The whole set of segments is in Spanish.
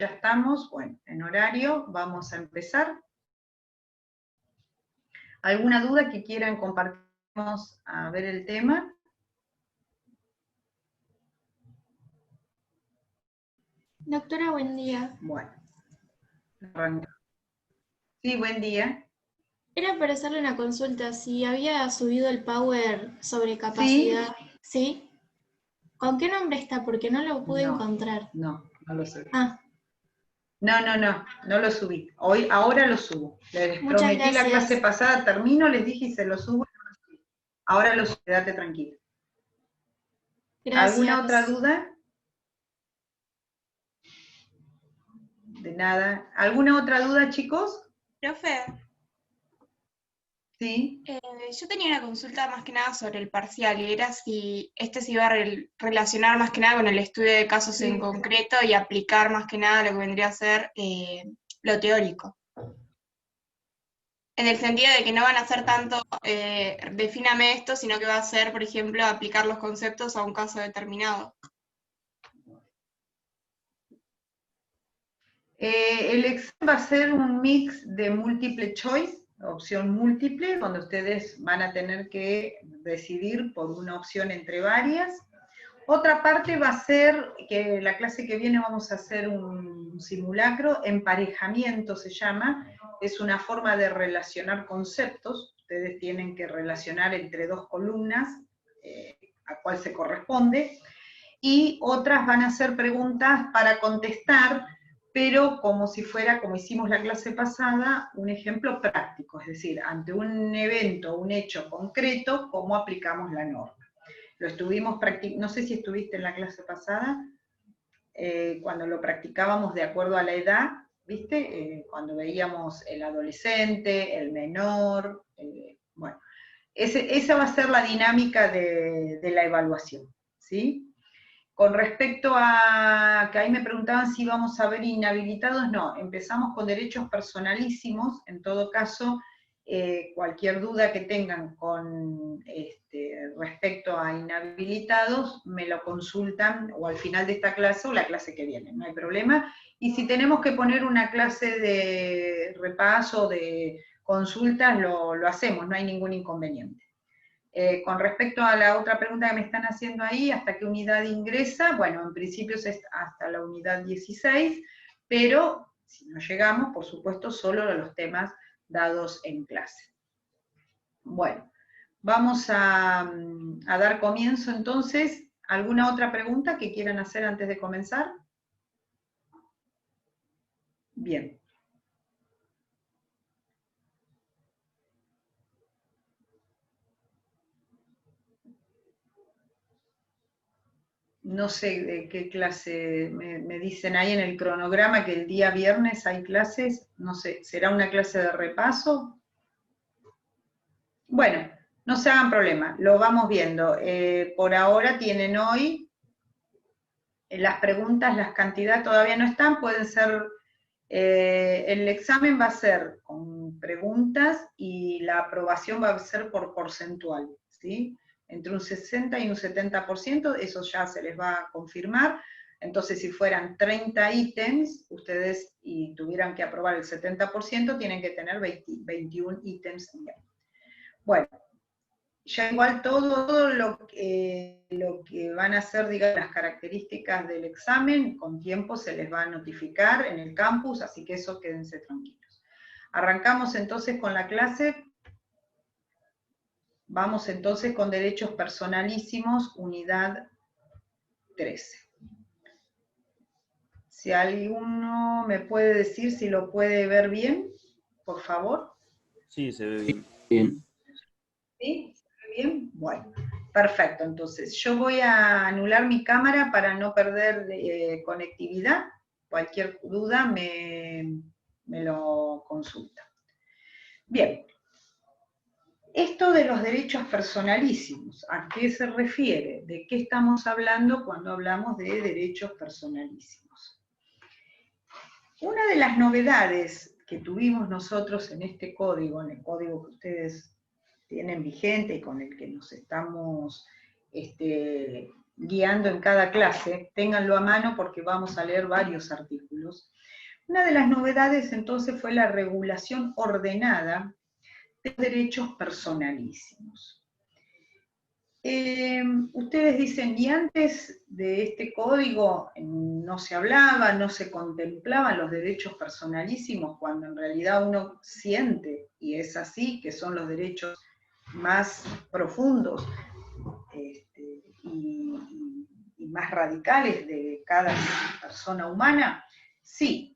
Ya estamos, bueno, en horario, vamos a empezar. ¿Alguna duda que quieran compartirnos a ver el tema? Doctora, buen día. Bueno, arrancamos. Sí, buen día. Era para hacerle una consulta, si había subido el Power sobre Sí. capacidad. ¿Sí? ¿Con qué nombre está? Porque no lo pude encontrar. No lo sé. Ah, No lo subí. Ahora lo subo. Les muchas prometí la gracias. clase pasada, termino, les dije y se lo subo. Ahora lo subo, quédate tranquila. ¿Alguna otra Gracias. duda? De nada. ¿Alguna otra duda, chicos? Profe, Sí. yo tenía una consulta más que nada sobre el parcial y era si este se iba a relacionar más que nada con el estudio de casos Sí. en concreto y aplicar más que nada lo que vendría a ser lo teórico. En el sentido de que no van a ser tanto, defíname esto, sino que va a ser, por ejemplo, aplicar los conceptos a un caso determinado. El examen va a ser un mix de múltiple choice, opción múltiple, donde ustedes van a tener que decidir por una opción entre varias. Otra parte va a ser, que la clase que viene vamos a hacer un simulacro, emparejamiento se llama, es una forma de relacionar conceptos, ustedes tienen que relacionar entre dos columnas, a cuál se corresponde, y otras van a ser preguntas para contestar, pero como si fuera, como hicimos la clase pasada, un ejemplo práctico, es decir, ante un evento, un hecho concreto, cómo aplicamos la norma. Lo estuvimos practicando, no sé si estuviste en la clase pasada, cuando lo practicábamos de acuerdo a la edad, ¿viste? Cuando veíamos el adolescente, el menor, bueno, esa va a ser la dinámica de la evaluación, ¿sí? Con respecto a que ahí me preguntaban si íbamos a ver inhabilitados, no, empezamos con derechos personalísimos, en todo caso, cualquier duda que tengan con respecto a inhabilitados, me lo consultan o al final de esta clase o la clase que viene, no hay problema. Y si tenemos que poner una clase de repaso, de consultas, lo hacemos, no hay ningún inconveniente. Con respecto a la otra pregunta que me están haciendo ahí, ¿hasta qué unidad ingresa? Bueno, en principio es hasta la unidad 16, pero si no llegamos, por supuesto, solo a los temas dados en clase. Bueno, vamos a dar comienzo entonces. ¿Alguna otra pregunta que quieran hacer antes de comenzar? Bien. No sé de qué clase me dicen ahí en el cronograma que el día viernes hay clases, no sé, ¿será una clase de repaso? Bueno, no se hagan problema, lo vamos viendo. Por ahora tienen hoy las preguntas, las cantidades todavía no están, pueden ser, el examen va a ser con preguntas y la aprobación va a ser por porcentual, ¿sí? Entre un 60 y un 70%, eso ya se les va a confirmar. Entonces, si fueran 30 ítems, ustedes y tuvieran que aprobar el 70%, tienen que tener 21 ítems. Bueno, ya igual todo lo que van a ser, digamos, las características del examen, con tiempo se les va a notificar en el campus, así que eso quédense tranquilos. Arrancamos entonces con la clase. Vamos entonces con derechos personalísimos, unidad 13. Si alguno me puede decir si lo puede ver bien, por favor. Sí, se ve bien. Bien. ¿Sí? ¿Se ve bien? Bueno, perfecto. Entonces, yo voy a anular mi cámara para no perder conectividad. Cualquier duda me lo consulta. Bien. Esto de los derechos personalísimos, ¿a qué se refiere? ¿De qué estamos hablando cuando hablamos de derechos personalísimos? Una de las novedades que tuvimos nosotros en este código, en el código que ustedes tienen vigente y con el que nos estamos guiando en cada clase, ténganlo a mano porque vamos a leer varios artículos, Una de las novedades entonces fue la regulación ordenada de los derechos personalísimos. Ustedes dicen, y antes de este código no se hablaba, no se contemplaban los derechos personalísimos, cuando en realidad uno siente, y es así, que son los derechos más profundos y más radicales de cada persona humana. Sí,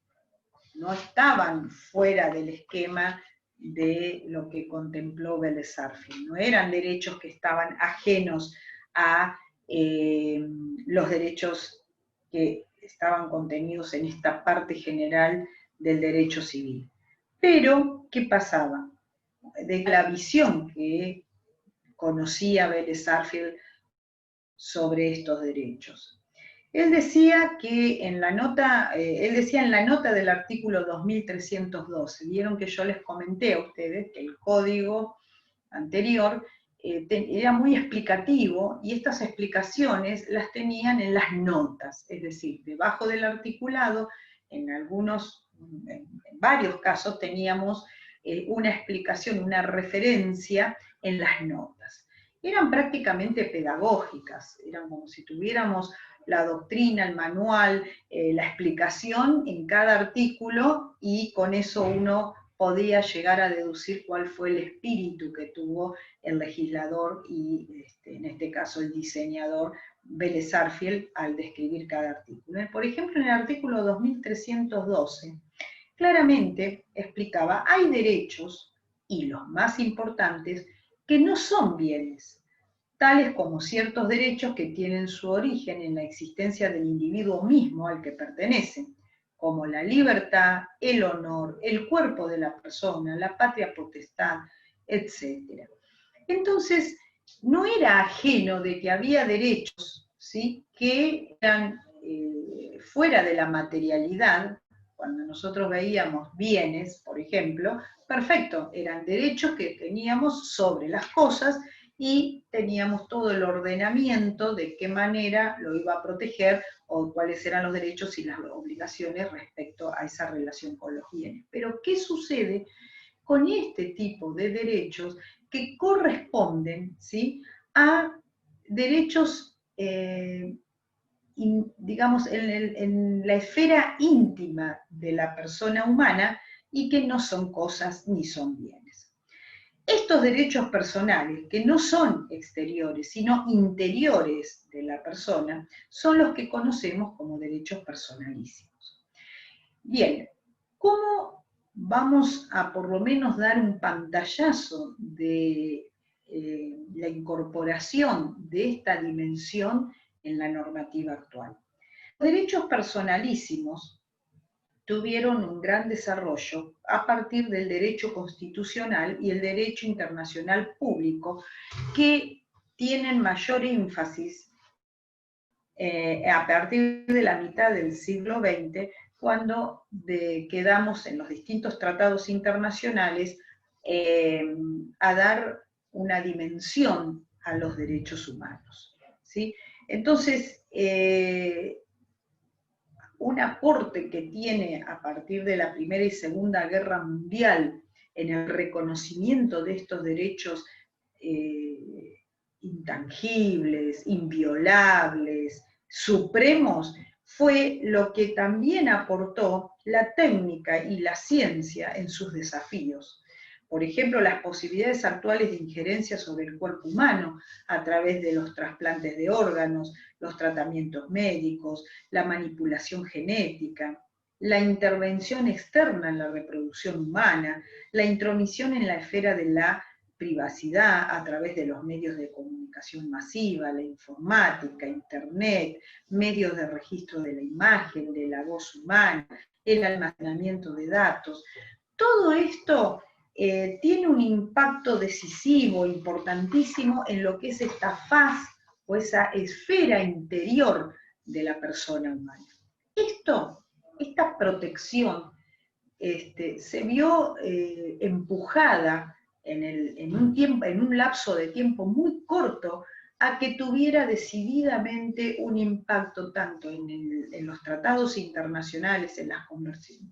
no estaban fuera del esquema de lo que contempló Vélez Sarsfield, no eran derechos que estaban ajenos a los derechos que estaban contenidos en esta parte general del derecho civil. Pero, ¿qué pasaba? De la visión que conocía Vélez Sarsfield sobre estos derechos. Él decía que en la nota, del artículo 2312, vieron que yo les comenté a ustedes que el código anterior era muy explicativo, y estas explicaciones las tenían en las notas, es decir, debajo del articulado, en varios casos teníamos una explicación, una referencia en las notas. Eran prácticamente pedagógicas, eran como si tuviéramos la doctrina, el manual, la explicación en cada artículo, y con eso uno podía llegar a deducir cuál fue el espíritu que tuvo el legislador y, en este caso, el diseñador Vélez Sarsfield al describir cada artículo. Por ejemplo, en el artículo 2312, claramente explicaba, hay derechos, y los más importantes, que no son bienes, tales como ciertos derechos que tienen su origen en la existencia del individuo mismo al que pertenecen, como la libertad, el honor, el cuerpo de la persona, la patria potestad, etc. Entonces, no era ajeno de que había derechos, ¿sí?, que eran fuera de la materialidad. Cuando nosotros veíamos bienes, por ejemplo, perfecto, eran derechos que teníamos sobre las cosas, y teníamos todo el ordenamiento de qué manera lo iba a proteger, o cuáles eran los derechos y las obligaciones respecto a esa relación con los bienes. Pero, ¿qué sucede con este tipo de derechos que corresponden, ¿sí?, a derechos, digamos, en la esfera íntima de la persona humana, y que no son cosas ni son bienes? Estos derechos personales, que no son exteriores, sino interiores de la persona, son los que conocemos como derechos personalísimos. Bien, ¿cómo vamos a por lo menos dar un pantallazo de la incorporación de esta dimensión en la normativa actual? Los derechos personalísimos tuvieron un gran desarrollo a partir del derecho constitucional y el derecho internacional público, que tienen mayor énfasis a partir de la mitad del siglo XX, cuando quedamos en los distintos tratados internacionales a dar una dimensión a los derechos humanos, ¿sí? Entonces, un aporte que tiene a partir de la Primera y Segunda Guerra Mundial en el reconocimiento de estos derechos intangibles, inviolables, supremos, fue lo que también aportó la técnica y la ciencia en sus desafíos. Por ejemplo, las posibilidades actuales de injerencia sobre el cuerpo humano a través de los trasplantes de órganos, los tratamientos médicos, la manipulación genética, la intervención externa en la reproducción humana, la intromisión en la esfera de la privacidad a través de los medios de comunicación masiva, la informática, internet, medios de registro de la imagen, de la voz humana, el almacenamiento de datos. Todo esto tiene un impacto decisivo, importantísimo, en lo que es esta faz o esa esfera interior de la persona humana. Esta protección se vio empujada en un lapso de tiempo muy corto a que tuviera decididamente un impacto tanto en los tratados internacionales, en las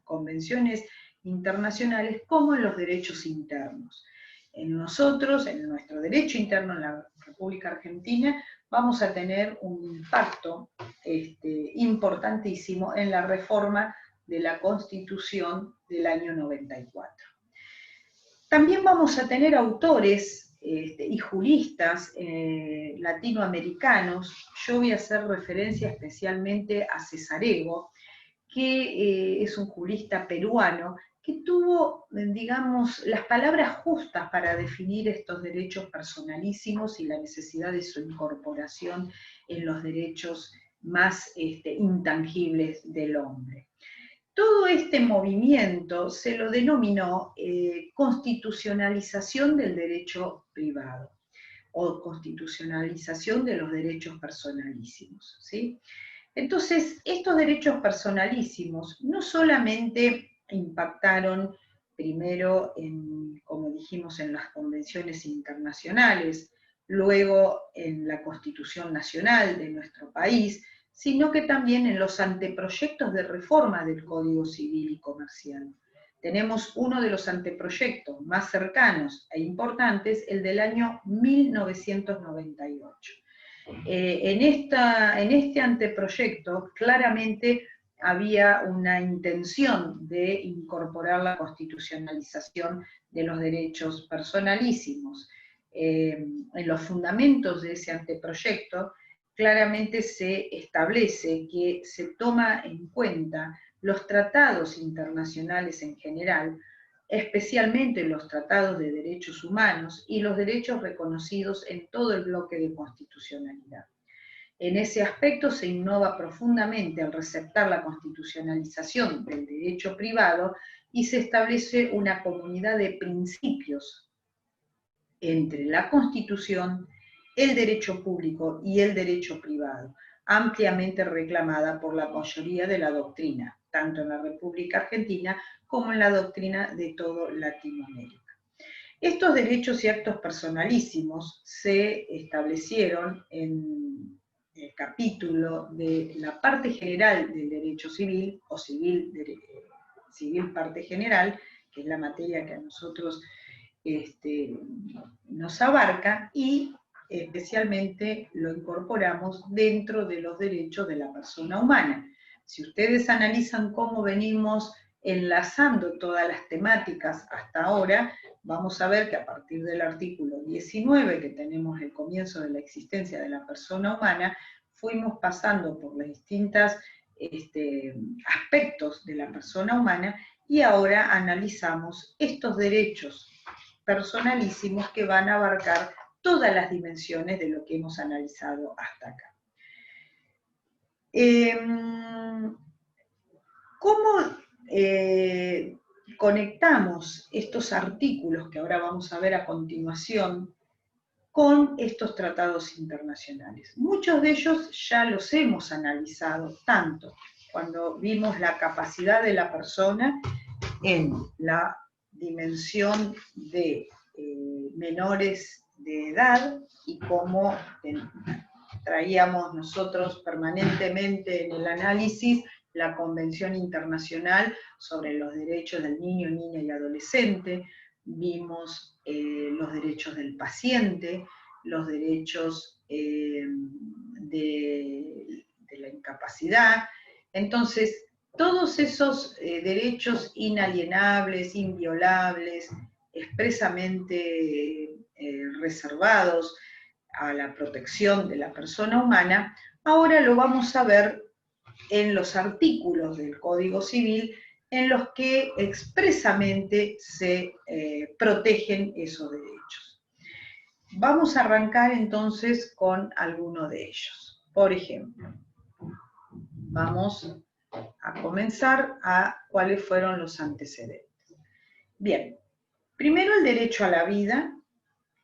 convenciones internacionales, como en los derechos internos. En nosotros, en nuestro derecho interno en la República Argentina, vamos a tener un impacto importantísimo en la reforma de la Constitución del año 94. También vamos a tener autores y juristas latinoamericanos. Yo voy a hacer referencia especialmente a Cesarego, que es un jurista peruano, que tuvo, digamos, las palabras justas para definir estos derechos personalísimos y la necesidad de su incorporación en los derechos más intangibles del hombre. Todo este movimiento se lo denominó constitucionalización del derecho privado o constitucionalización de los derechos personalísimos, ¿sí? Entonces, estos derechos personalísimos no solamente impactaron primero, como dijimos, en las convenciones internacionales, luego en la Constitución Nacional de nuestro país, sino que también en los anteproyectos de reforma del Código Civil y Comercial. Tenemos uno de los anteproyectos más cercanos e importantes, el del año 1998. En este anteproyecto claramente había una intención de incorporar la constitucionalización de los derechos personalísimos. En los fundamentos de ese anteproyecto claramente se establece que se toma en cuenta los tratados internacionales en general, especialmente los tratados de derechos humanos y los derechos reconocidos en todo el bloque de constitucionalidad. En ese aspecto se innova profundamente al receptar la constitucionalización del derecho privado y se establece una comunidad de principios entre la Constitución, el derecho público y el derecho privado, ampliamente reclamada por la mayoría de la doctrina, tanto en la República Argentina como en la doctrina de todo Latinoamérica. Estos derechos y actos personalísimos se establecieron en el capítulo de la parte general del derecho civil, o civil parte general, que es la materia que a nosotros nos abarca, y especialmente lo incorporamos dentro de los derechos de la persona humana. Si ustedes analizan cómo venimos enlazando todas las temáticas hasta ahora, vamos a ver que a partir del artículo 19, que tenemos el comienzo de la existencia de la persona humana, fuimos pasando por los distintos aspectos de la persona humana y ahora analizamos estos derechos personalísimos que van a abarcar todas las dimensiones de lo que hemos analizado hasta acá. ¿Cómo conectamos estos artículos que ahora vamos a ver a continuación con estos tratados internacionales? Muchos de ellos ya los hemos analizado, tanto cuando vimos la capacidad de la persona en la dimensión de menores de edad y cómo traíamos nosotros permanentemente en el análisis la Convención Internacional sobre los Derechos del Niño, Niña y Adolescente, vimos los derechos del paciente, los derechos de la incapacidad. Entonces, todos esos derechos inalienables, inviolables, expresamente reservados a la protección de la persona humana, ahora lo vamos a ver en los artículos del Código Civil en los que expresamente se protegen esos derechos. Vamos a arrancar entonces con alguno de ellos. Por ejemplo, vamos a comenzar a cuáles fueron los antecedentes. Bien, primero el derecho a la vida,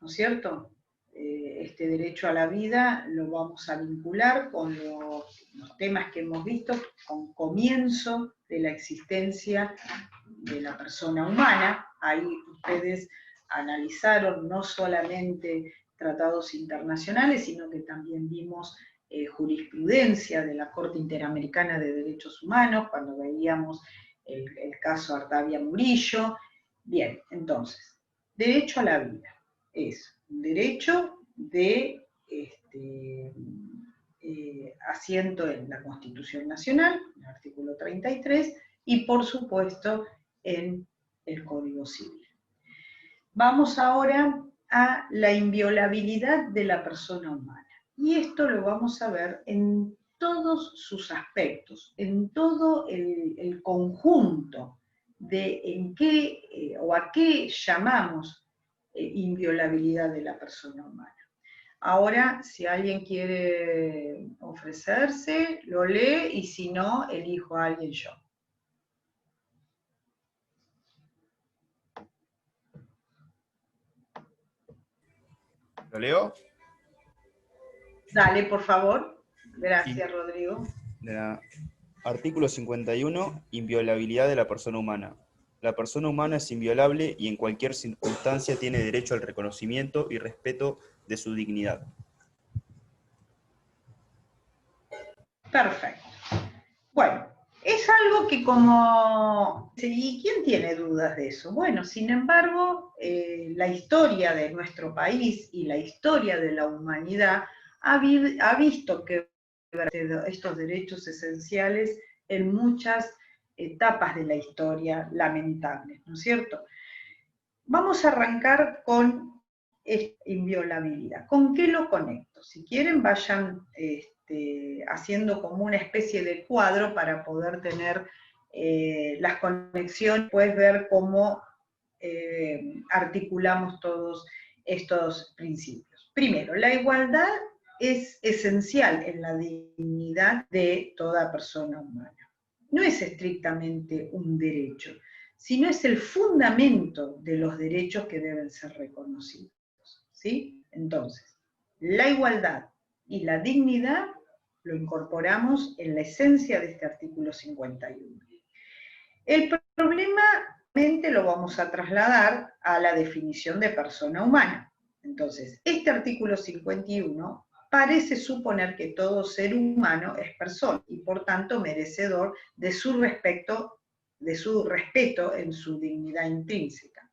¿no es cierto? Este derecho a la vida lo vamos a vincular con los temas que hemos visto, con comienzo de la existencia de la persona humana. Ahí ustedes analizaron no solamente tratados internacionales, sino que también vimos jurisprudencia de la Corte Interamericana de Derechos Humanos, cuando veíamos el caso Ardavia Murillo. Bien, entonces, derecho a la vida es un derecho de asiento en la Constitución Nacional, el artículo 33, y por supuesto en el Código Civil. Vamos ahora a la inviolabilidad de la persona humana. Y esto lo vamos a ver en todos sus aspectos, en todo el conjunto de en qué o a qué llamamos inviolabilidad de la persona humana. Ahora, si alguien quiere ofrecerse, lo lee, y si no, elijo a alguien yo. ¿Lo leo? Dale, por favor. Gracias, Sí. Rodrigo. Artículo 51, inviolabilidad de la persona humana. La persona humana es inviolable y en cualquier circunstancia tiene derecho al reconocimiento y respeto de su dignidad. Perfecto. Bueno, es algo que como... ¿Y quién tiene dudas de eso? Bueno, sin embargo, la historia de nuestro país y la historia de la humanidad ha visto que estos derechos esenciales en muchas etapas de la historia lamentables, ¿no es cierto? Vamos a arrancar con esta inviolabilidad. ¿Con qué lo conecto? Si quieren, vayan haciendo como una especie de cuadro para poder tener las conexiones, puedes ver cómo articulamos todos estos principios. Primero, la igualdad es esencial en la dignidad de toda persona humana. No es estrictamente un derecho, sino es el fundamento de los derechos que deben ser reconocidos, ¿sí? Entonces, la igualdad y la dignidad lo incorporamos en la esencia de este artículo 51. El problema lo vamos a trasladar a la definición de persona humana. Entonces, este artículo 51 parece suponer que todo ser humano es persona y por tanto merecedor de su respeto en su dignidad intrínseca.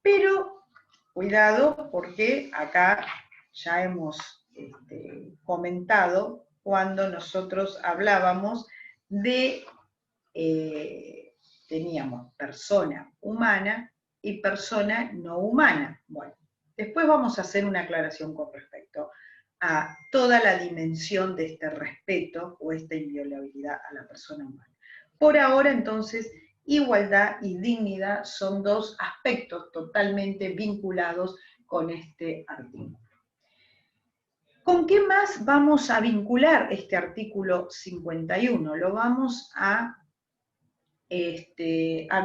Pero, cuidado, porque acá ya hemos comentado cuando nosotros hablábamos de, teníamos persona humana y persona no humana. Bueno, después vamos a hacer una aclaración con respecto a toda la dimensión de este respeto o esta inviolabilidad a la persona humana. Por ahora, entonces, igualdad y dignidad son dos aspectos totalmente vinculados con este artículo. ¿Con qué más vamos a vincular este artículo 51? Lo vamos a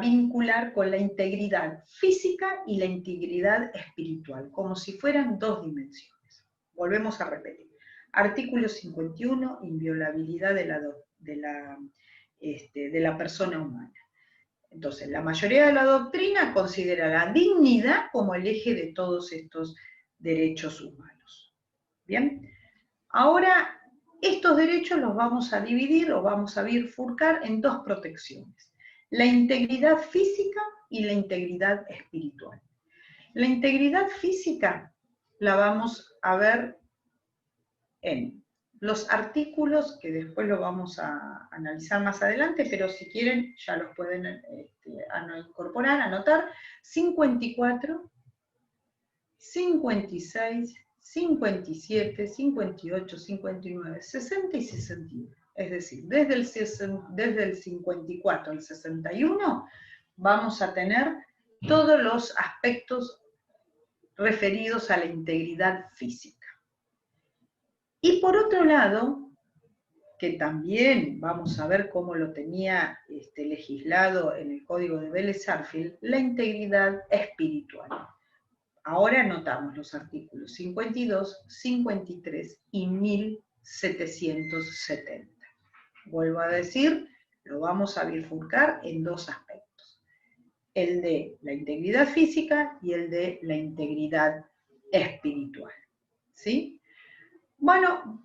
vincular con la integridad física y la integridad espiritual, como si fueran dos dimensiones. Volvemos a repetir. Artículo 51, inviolabilidad de la persona humana. Entonces, la mayoría de la doctrina considera la dignidad como el eje de todos estos derechos humanos. ¿Bien? Ahora, estos derechos los vamos a dividir, los vamos a bifurcar en dos protecciones: la integridad física y la integridad espiritual. La integridad física la vamos a ver en los artículos, que después lo vamos a analizar más adelante, pero si quieren ya los pueden incorporar, anotar: 54, 56, 57, 58, 59, 60 y 61. Es decir, desde el 54 al 61 vamos a tener todos los aspectos referidos a la integridad física. Y por otro lado, que también vamos a ver cómo lo tenía legislado en el Código de Vélez-Sarsfield, la integridad espiritual. Ahora anotamos los artículos 52, 53 y 1770. Vuelvo a decir, lo vamos a bifurcar en dos aspectos: el de la integridad física y el de la integridad espiritual. ¿Sí? Bueno,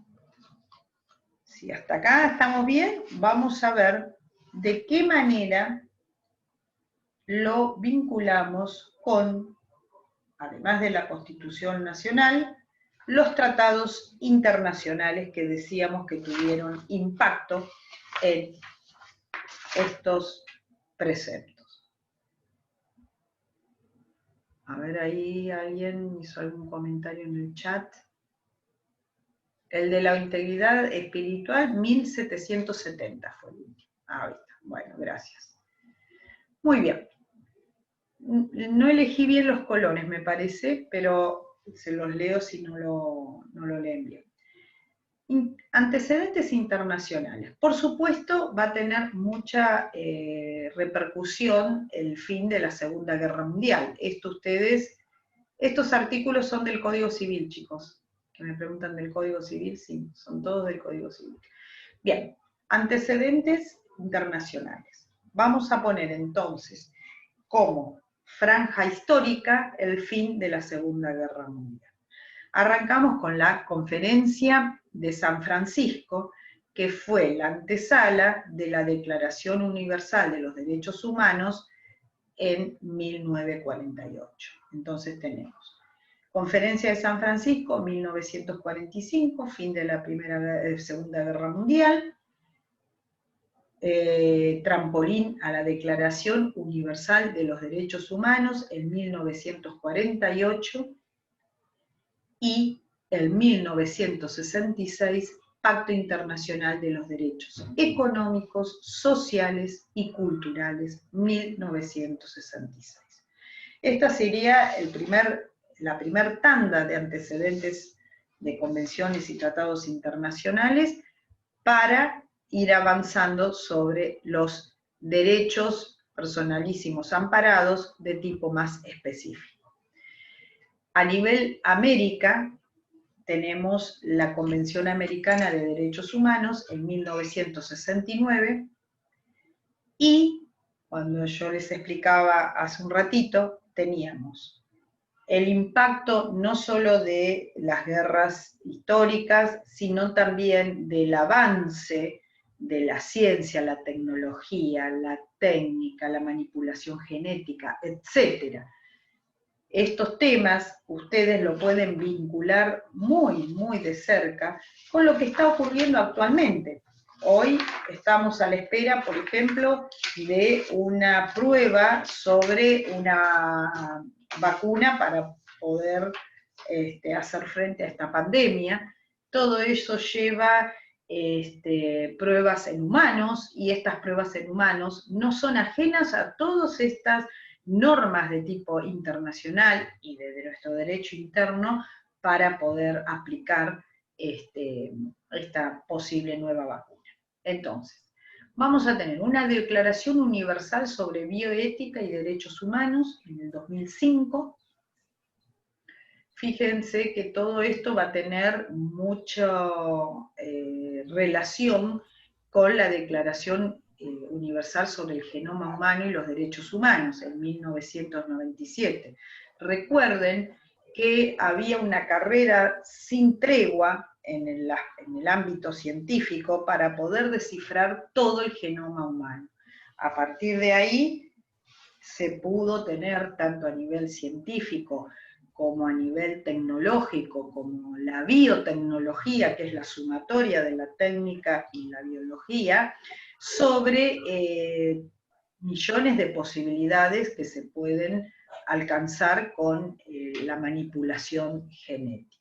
si hasta acá estamos bien, vamos a ver de qué manera lo vinculamos con, además de la Constitución Nacional, los tratados internacionales que decíamos que tuvieron impacto en estos preceptos. A ver, ahí alguien hizo algún comentario en el chat. El de la integridad espiritual, 1770 fue el último. Ah, ahí está. Bueno, gracias. Muy bien. No elegí bien los colores, me parece, pero se los leo si no lo leen bien. Antecedentes internacionales. Por supuesto, va a tener mucha repercusión el fin de la Segunda Guerra Mundial. Estos artículos son del Código Civil, chicos. Que me preguntan del Código Civil, sí, son todos del Código Civil. Bien, antecedentes internacionales. Vamos a poner entonces como franja histórica el fin de la Segunda Guerra Mundial. Arrancamos con la Conferencia de San Francisco, que fue la antesala de la Declaración Universal de los Derechos Humanos en 1948. Entonces tenemos Conferencia de San Francisco, 1945, fin de la Segunda Guerra Mundial, trampolín a la Declaración Universal de los Derechos Humanos en 1948, y el 1966, Pacto Internacional de los Derechos Económicos, Sociales y Culturales, 1966. Esta sería la primer tanda de antecedentes de convenciones y tratados internacionales para ir avanzando sobre los derechos personalísimos amparados de tipo más específico. A nivel América, tenemos la Convención Americana de Derechos Humanos en 1969, y cuando yo les explicaba hace un ratito, teníamos el impacto no solo de las guerras históricas, sino también del avance de la ciencia, la tecnología, la técnica, la manipulación genética, etc. Estos temas ustedes lo pueden vincular muy, muy de cerca con lo que está ocurriendo actualmente. Hoy estamos a la espera, por ejemplo, de una prueba sobre una vacuna para poder hacer frente a esta pandemia. Todo eso lleva pruebas en humanos, y estas pruebas en humanos no son ajenas a todas estas normas de tipo internacional y de nuestro derecho interno para poder aplicar esta posible nueva vacuna. Entonces, vamos a tener una Declaración Universal sobre Bioética y Derechos Humanos en el 2005. Fíjense que todo esto va a tener mucha relación con la Declaración Universal sobre el Genoma Humano y los Derechos Humanos, en 1997. Recuerden que había una carrera sin tregua en el ámbito científico para poder descifrar todo el genoma humano. A partir de ahí se pudo tener, tanto a nivel científico como a nivel tecnológico, como la biotecnología, que es la sumatoria de la técnica y la biología, sobre millones de posibilidades que se pueden alcanzar con la manipulación genética.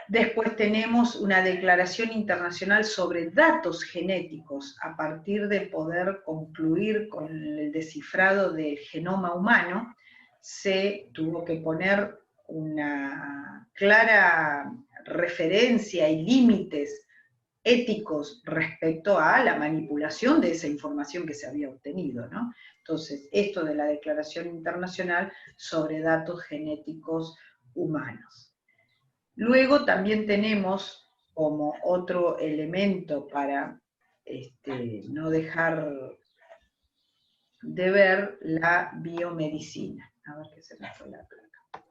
Después tenemos una declaración internacional sobre datos genéticos, a partir de poder concluir con el descifrado del genoma humano. Se tuvo que poner una clara referencia y límites éticos respecto a la manipulación de esa información que se había obtenido, ¿no? Entonces, esto de la Declaración Internacional sobre Datos Genéticos Humanos. Luego también tenemos como otro elemento para no dejar de ver la biomedicina. A ver qué se me fue la placa.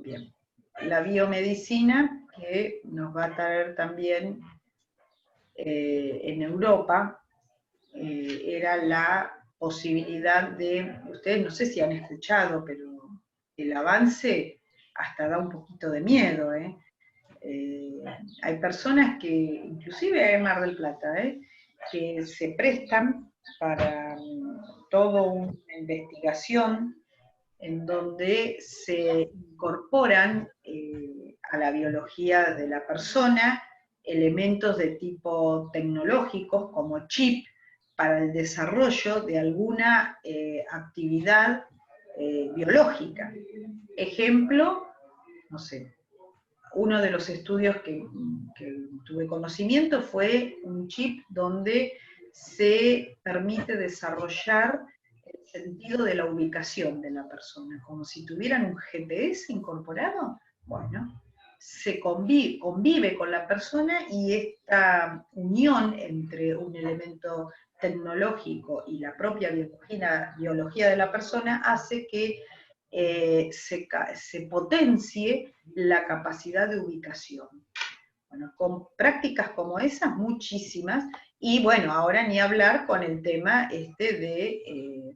Bien. La biomedicina, que nos va a traer también en Europa, era la posibilidad de, ustedes no sé si han escuchado, pero el avance hasta da un poquito de miedo, ¿eh? Hay personas que, inclusive en Mar del Plata, que se prestan para toda una investigación en donde se incorporan a la biología de la persona elementos de tipo tecnológicos como chip para el desarrollo de alguna actividad biológica. Ejemplo, no sé, uno de los estudios que tuve conocimiento fue un chip donde se permite desarrollar el sentido de la ubicación de la persona, como si tuvieran un GPS incorporado. Bueno, se convive con la persona y esta unión entre un elemento tecnológico y la propia biología de la persona hace que se potencie la capacidad de ubicación. Bueno, con prácticas como esas, muchísimas, y bueno, ahora ni hablar con el tema de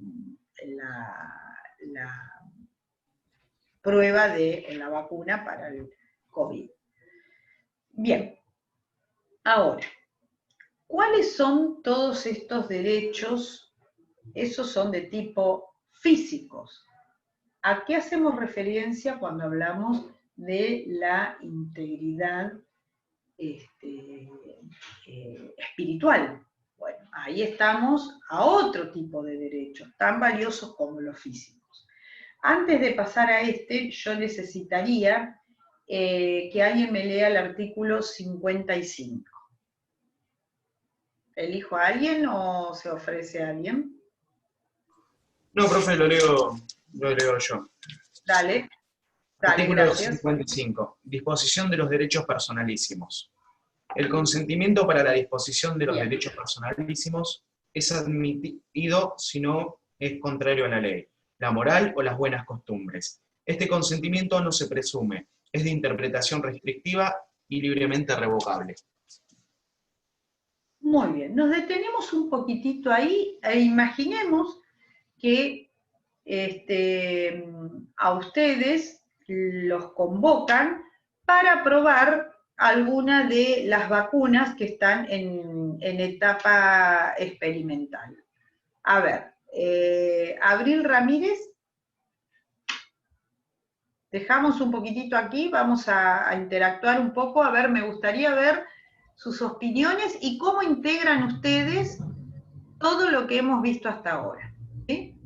la prueba de la vacuna para el COVID. Bien, ahora, ¿cuáles son todos estos derechos? Esos son de tipo físicos. ¿A qué hacemos referencia cuando hablamos de la integridad espiritual? Bueno, ahí estamos a otro tipo de derechos, tan valiosos como los físicos. Antes de pasar a yo necesitaría que alguien me lea el artículo 55. ¿Elijo a alguien o se ofrece a alguien? No, profe, lo leo yo. Dale. Artículo Gracias. 55. Disposición de los derechos personalísimos. El consentimiento para la disposición de los derechos personalísimos es admitido si no es contrario a la ley, la moral o las buenas costumbres. Este consentimiento no se presume, es de interpretación restrictiva y libremente revocable. Muy bien, nos detenemos un poquitito ahí e imaginemos que a ustedes los convocan para probar alguna de las vacunas que están en etapa experimental. A ver, Abril Ramírez, dejamos un poquitito aquí, vamos a interactuar un poco, a ver, me gustaría ver sus opiniones y cómo integran ustedes todo lo que hemos visto hasta ahora. ¿Sí?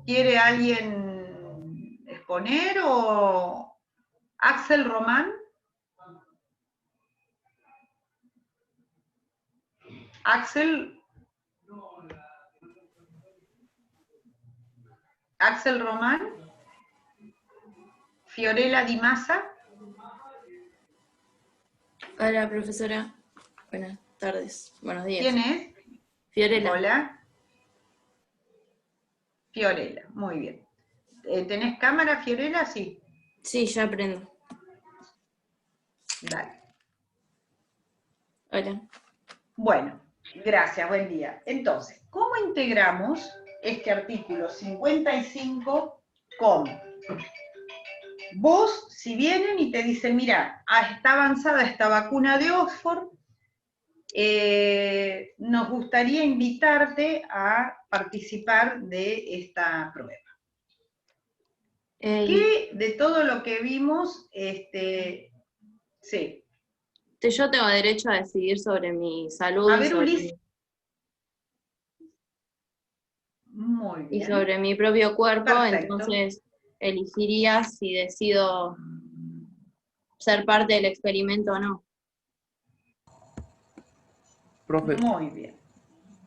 ¿Quiere alguien exponer o Axel Román? Axel Román, Fiorella Di Massa. Hola, profesora. Buenas tardes. Buenos días. ¿Quién es? Fiorella. Hola. Fiorella, muy bien. ¿Tenés cámara, Fiorella? Sí. Sí, ya aprendo. Dale. Hola. Bueno, gracias, buen día. Entonces, ¿cómo integramos este artículo 55 con vos, si vienen y te dicen, mira, está avanzada esta vacuna de Oxford, nos gustaría invitarte a participar de esta prueba? ¿Qué de todo lo que vimos, sí? Yo tengo derecho a decidir sobre mi salud A ver, Ulises. Muy bien. y sobre mi propio cuerpo, Perfecto. Entonces elegiría si decido ser parte del experimento o no. Profe, Muy bien.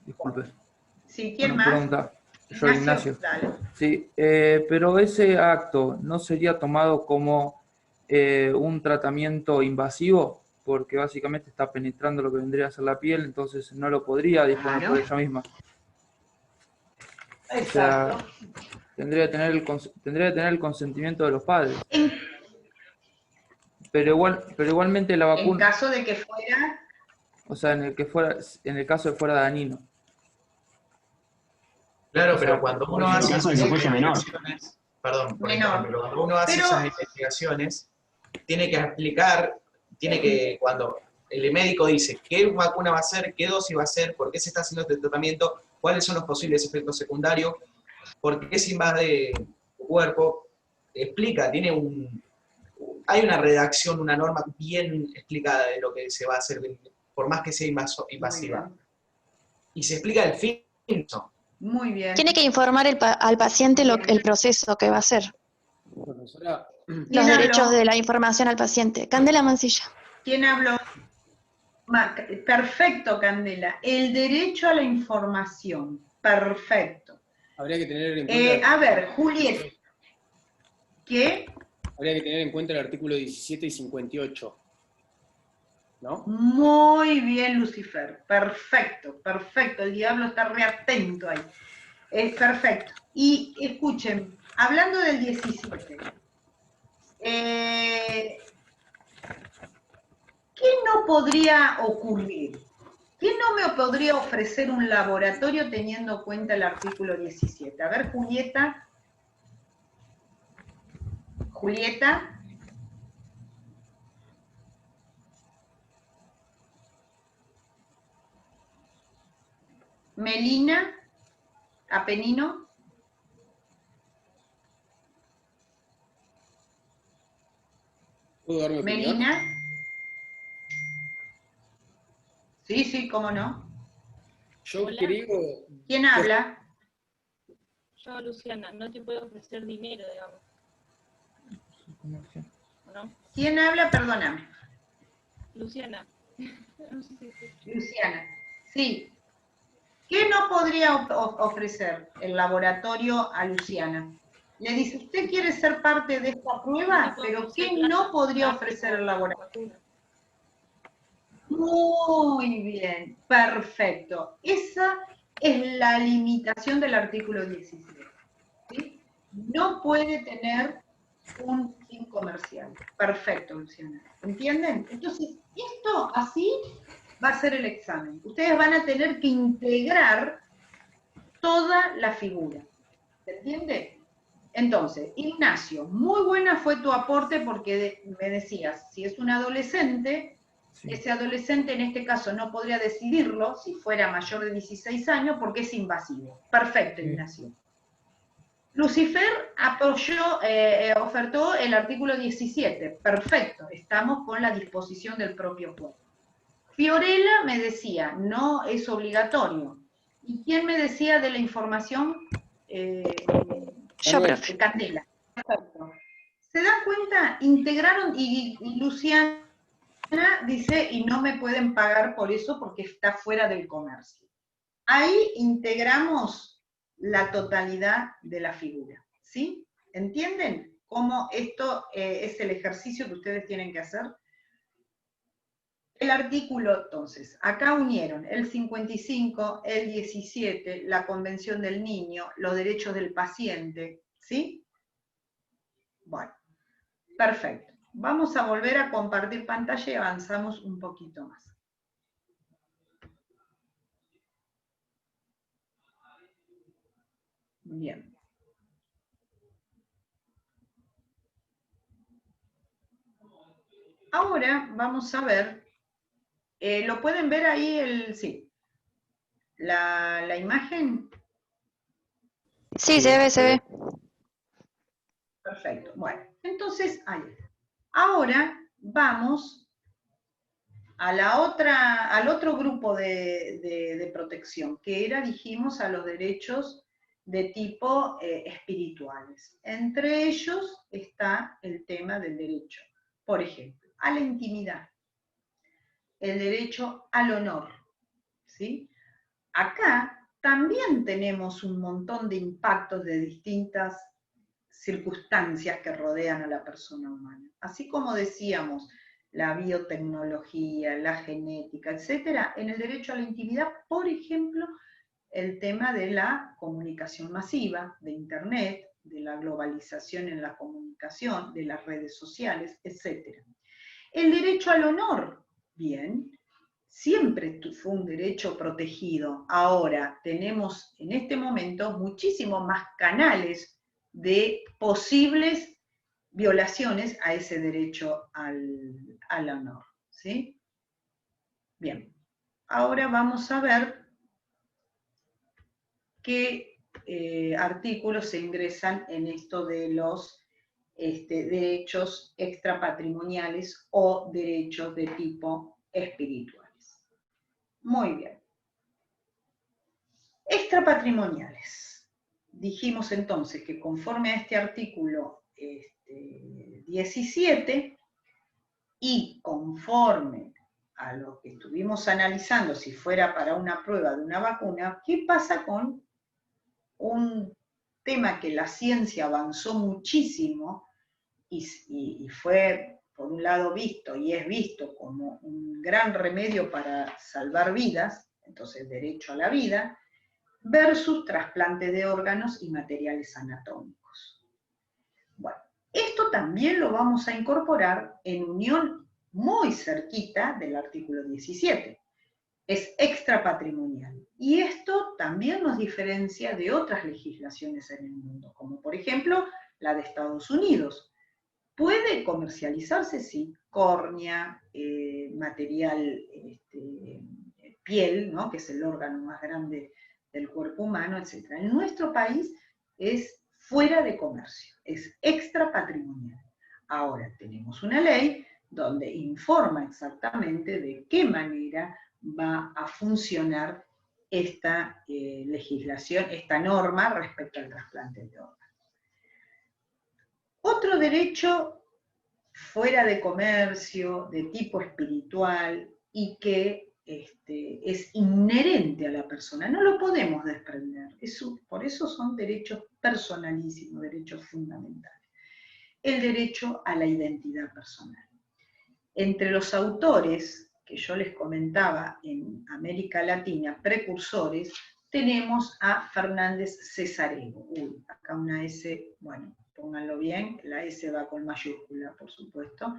disculpe. Sí, ¿quién Una más? pregunta. Yo, Ignacio. Dale. Sí, pero ese acto no sería tomado como un tratamiento invasivo, porque básicamente está penetrando lo que vendría a ser la piel, entonces no lo podría disponer Claro. por ella misma. Exacto. O tendría que tener el consentimiento de los padres. En Pero igualmente la en vacuna, caso de que fuera, o sea, en el caso de fuera dañino. Claro, O sea, pero cuando uno hace caso de que fuese menor. investigaciones, perdón, por Menor. ejemplo, cuando uno hace Pero- esas investigaciones, tiene que explicar, cuando el médico dice qué vacuna va a ser, qué dosis va a ser, por qué se está haciendo este tratamiento, cuáles son los posibles efectos secundarios, por qué se invade tu cuerpo, explica, hay una redacción, una norma bien explicada de lo que se va a hacer, por más que sea invasiva. Y se explica el fin. muy bien. Tiene que informar al paciente el proceso que va a hacer. Profesora, Los ¿Quién derechos habló? de la información al paciente. Candela Mancilla. ¿Quién habló? Perfecto, Candela. El derecho a la información. Perfecto. habría que tener en cuenta, A ver, Julieta. ¿Qué? habría que tener en cuenta el artículo 17 y 58. ¿No? Muy bien, Lucifer. Perfecto, perfecto. El diablo está re atento ahí. Es perfecto. Y escuchen, hablando del 17, ¿qué no podría ocurrir? ¿Qué no me podría ofrecer un laboratorio teniendo en cuenta el artículo 17? A ver, Julieta. Julieta. Melina. Apenino. ¿Puedo dar mi opinión? Melina. Sí, sí, cómo no. Yo Hola. creo, ¿Quién habla? Yo, Luciana, no te puedo ofrecer dinero, digamos, ¿no? ¿Quién habla? Perdóname. Luciana. No sé si- Luciana. Sí. ¿Qué no podría ofrecer el laboratorio a Luciana? Le dice, ¿usted quiere ser parte de esta prueba? No te puedo Pero ofrecer ¿qué plata, no podría plata ofrecer por el laboratorio? vacuna. Muy bien, perfecto. Esa es la limitación del artículo 17. ¿Sí? No puede tener un fin comercial. Perfecto, Luciana. ¿Entienden? Entonces, esto así va a ser el examen. Ustedes van a tener que integrar toda la figura. ¿Se entiende? Entonces, Ignacio, muy buena fue tu aporte porque me decías, si es un adolescente, Sí. ese adolescente en este caso no podría decidirlo si fuera mayor de 16 años porque es invasivo. Perfecto, Sí. Ignacio. Lucifer apoyó, ofertó el artículo 17. Perfecto, estamos con la disposición del propio cuerpo. Fiorella me decía, no es obligatorio. ¿Y quién me decía de la información? Yo, profe. Candela. Perfecto. ¿Se dan cuenta? Integraron y Luciana dice, y no me pueden pagar por eso porque está fuera del comercio. Ahí integramos la totalidad de la figura, ¿sí? ¿Entienden cómo esto es el ejercicio que ustedes tienen que hacer? El artículo, entonces, acá unieron el 55, el 17, la Convención del Niño, los derechos del paciente, ¿sí? Bueno, perfecto. Vamos a volver a compartir pantalla y avanzamos un poquito más. Bien. Ahora vamos a ver, ¿lo pueden ver ahí sí? La imagen. Sí, se ve. Perfecto. Bueno, entonces ahí está. Ahora vamos a al otro grupo de protección, que era, dijimos, a los derechos de tipo espirituales. Entre ellos está el tema del derecho, por ejemplo, a la intimidad, el derecho al honor, ¿sí? Acá también tenemos un montón de impactos de distintas circunstancias que rodean a la persona humana. Así como decíamos, la biotecnología, la genética, etcétera, en el derecho a la intimidad, por ejemplo, el tema de la comunicación masiva, de Internet, de la globalización en la comunicación, de las redes sociales, etc. El derecho al honor, bien, siempre fue un derecho protegido. Ahora tenemos en este momento muchísimos más canales de posibles violaciones a ese derecho al honor, ¿sí? Bien, ahora vamos a ver qué artículos se ingresan en esto de los derechos extrapatrimoniales o derechos de tipo espirituales. Muy bien. Extrapatrimoniales. Dijimos entonces que conforme a este artículo 17 y conforme a lo que estuvimos analizando, si fuera para una prueba de una vacuna, ¿qué pasa con un tema que la ciencia avanzó muchísimo y fue, por un lado, visto y es visto como un gran remedio para salvar vidas, entonces derecho a la vida, versus trasplante de órganos y materiales anatómicos? Bueno, esto también lo vamos a incorporar en unión muy cerquita del artículo 17. Es extrapatrimonial. Y esto también nos diferencia de otras legislaciones en el mundo, como por ejemplo la de Estados Unidos. ¿Puede comercializarse? Sí, córnea, material, piel, ¿no?, que es el órgano más grande del cuerpo humano, etc. En nuestro país es fuera de comercio, es extrapatrimonial. Ahora tenemos una ley donde informa exactamente de qué manera va a funcionar esta legislación, esta norma respecto al trasplante de órganos. Otro derecho fuera de comercio, de tipo espiritual, y que es inherente a la persona, no lo podemos desprender, por eso son derechos personalísimos, derechos fundamentales. El derecho a la identidad personal. Entre los autores que yo les comentaba en América Latina, precursores, tenemos a Fernández Cesarego. Uy, acá una S, bueno, pónganlo bien, la S va con mayúscula, por supuesto.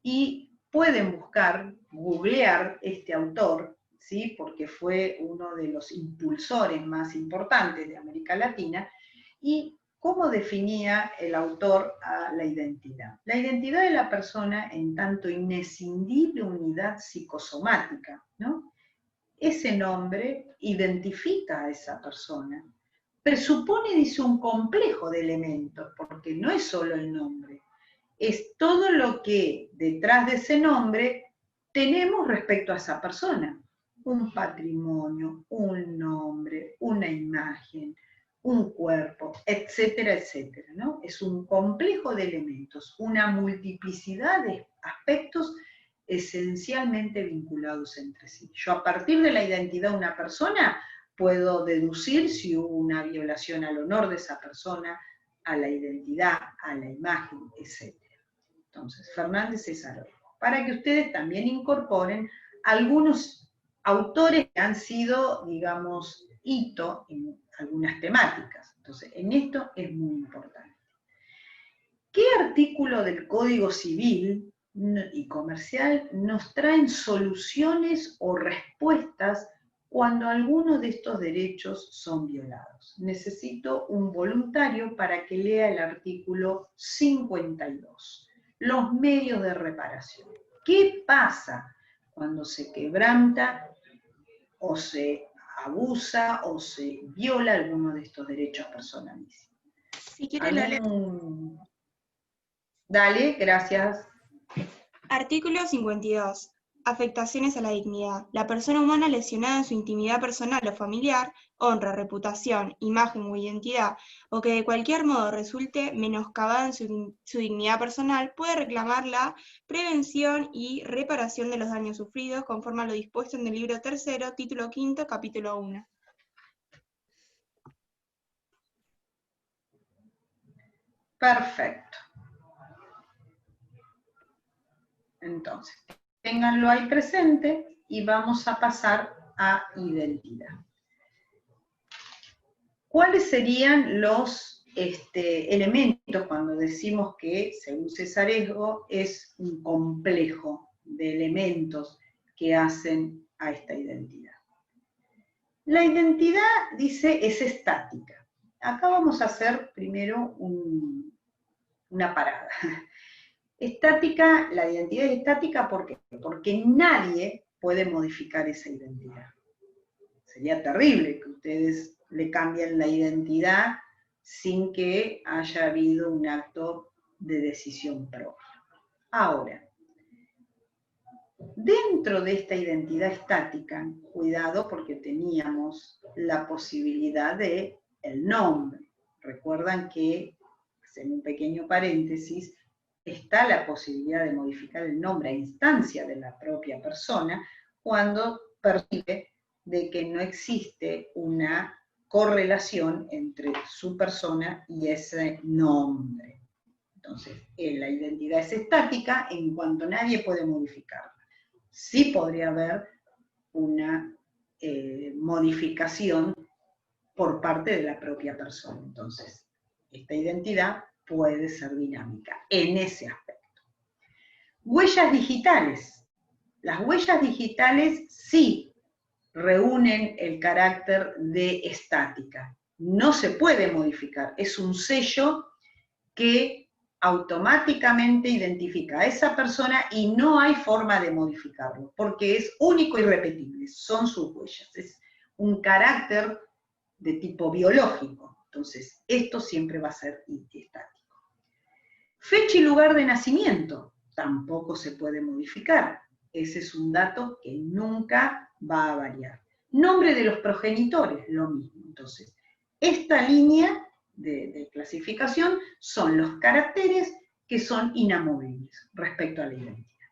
Y pueden buscar, googlear este autor, ¿sí?, porque fue uno de los impulsores más importantes de América Latina, y cómo definía el autor a la identidad. La identidad de la persona en tanto inescindible unidad psicosomática, ¿no? Ese nombre identifica a esa persona, presupone, dice, un complejo de elementos, porque no es solo el nombre, es todo lo que detrás de ese nombre tenemos respecto a esa persona. Un patrimonio, un nombre, una imagen, un cuerpo, etcétera, etcétera, ¿no? Es un complejo de elementos, una multiplicidad de aspectos esencialmente vinculados entre sí. Yo, a partir de la identidad de una persona, puedo deducir si hubo una violación al honor de esa persona, a la identidad, a la imagen, etc. Entonces, Fernández Cesarego, para que ustedes también incorporen algunos autores que han sido, digamos, hito en algunas temáticas. Entonces, en esto es muy importante. ¿Qué artículo del Código Civil y Comercial nos traen soluciones o respuestas cuando algunos de estos derechos son violados? Necesito un voluntario para que lea el artículo 52. Los medios de reparación. ¿Qué pasa cuando se quebranta o se abusa o se viola alguno de estos derechos personalísimos? Si quiere la ¿Algún... Dale, gracias. Artículo 52. Afectaciones a la dignidad. La persona humana lesionada en su intimidad personal o familiar, honra, reputación, imagen o identidad, o que de cualquier modo resulte menoscabada en su dignidad personal, puede reclamar la prevención y reparación de los daños sufridos conforme a lo dispuesto en el libro 3, título 5, capítulo 1. Perfecto. Entonces, ténganlo ahí presente y vamos a pasar a identidad. ¿Cuáles serían los elementos, cuando decimos que, según Cesaresgo, es un complejo de elementos que hacen a esta identidad. La identidad, dice, es estática. Acá vamos a hacer primero una parada. Estática, la identidad es estática, ¿por qué? Porque nadie puede modificar esa identidad. Sería terrible que ustedes le cambien la identidad sin que haya habido un acto de decisión propia. Ahora, dentro de esta identidad estática, cuidado porque teníamos la posibilidad de el nombre. Recuerdan que, hacen un pequeño paréntesis, está la posibilidad de modificar el nombre a instancia de la propia persona cuando percibe de que no existe una correlación entre su persona y ese nombre. Entonces, la identidad es estática en cuanto nadie puede modificarla. Sí podría haber una modificación por parte de la propia persona. Entonces, esta identidad puede ser dinámica en ese aspecto. Huellas digitales. Las huellas digitales sí reúnen el carácter de estática. No se puede modificar, es un sello que automáticamente identifica a esa persona y no hay forma de modificarlo, porque es único y repetible, son sus huellas, es un carácter de tipo biológico, entonces esto siempre va a ser estático. Fecha y lugar de nacimiento, tampoco se puede modificar, ese es un dato que nunca va a variar. Nombre de los progenitores, lo mismo, entonces esta línea de clasificación son los caracteres que son inamovibles respecto a la identidad.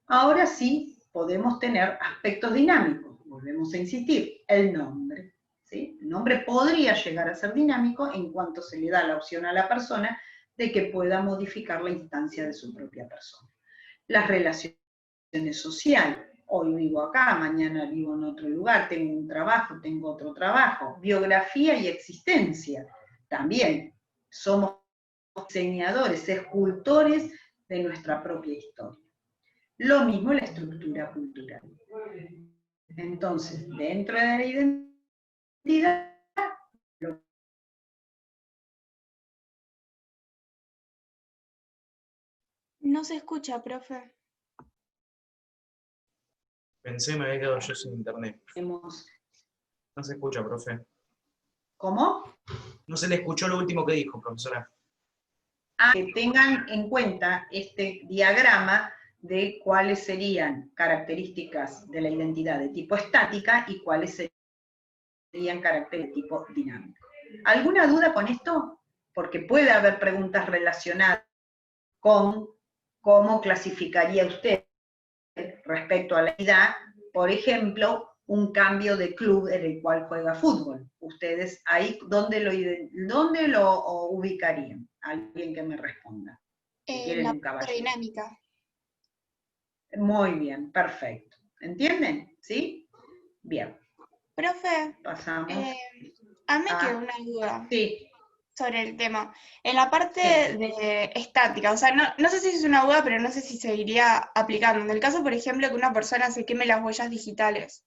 Ahora sí podemos tener aspectos dinámicos, volvemos a insistir, el nombre. ¿Sí? El nombre podría llegar a ser dinámico en cuanto se le da la opción a la persona de que pueda modificar la instancia de su propia persona. Las relaciones sociales, hoy vivo acá, mañana vivo en otro lugar, tengo un trabajo, tengo otro trabajo, biografía y existencia. También somos diseñadores, escultores de nuestra propia historia. Lo mismo la estructura cultural. Entonces, dentro de la identidad, No se escucha, profe. Pensé, me había quedado yo sin internet. tenemos, No se escucha, profe. ¿cómo? No se le escuchó lo último que dijo, profesora. Que tengan en cuenta este diagrama de cuáles serían características de la identidad de tipo estática y cuáles serían caracteres de tipo dinámico. ¿Alguna duda con esto? Porque puede haber preguntas relacionadas con cómo clasificaría usted respecto a la identidad, por ejemplo, un cambio de club en el cual juega fútbol. Ustedes ahí, ¿dónde lo ubicarían? Alguien que me responda. ¿Quieren La un caballero? dinámica. Muy bien, perfecto. ¿Entienden? ¿Sí? Bien. Profe, Pasamos. a mí me quedó una duda Sí. sobre el tema. En la parte Sí. de estática, o sea, no sé si es una duda, pero no sé si se iría aplicando. En el caso, por ejemplo, que una persona se queme las huellas digitales,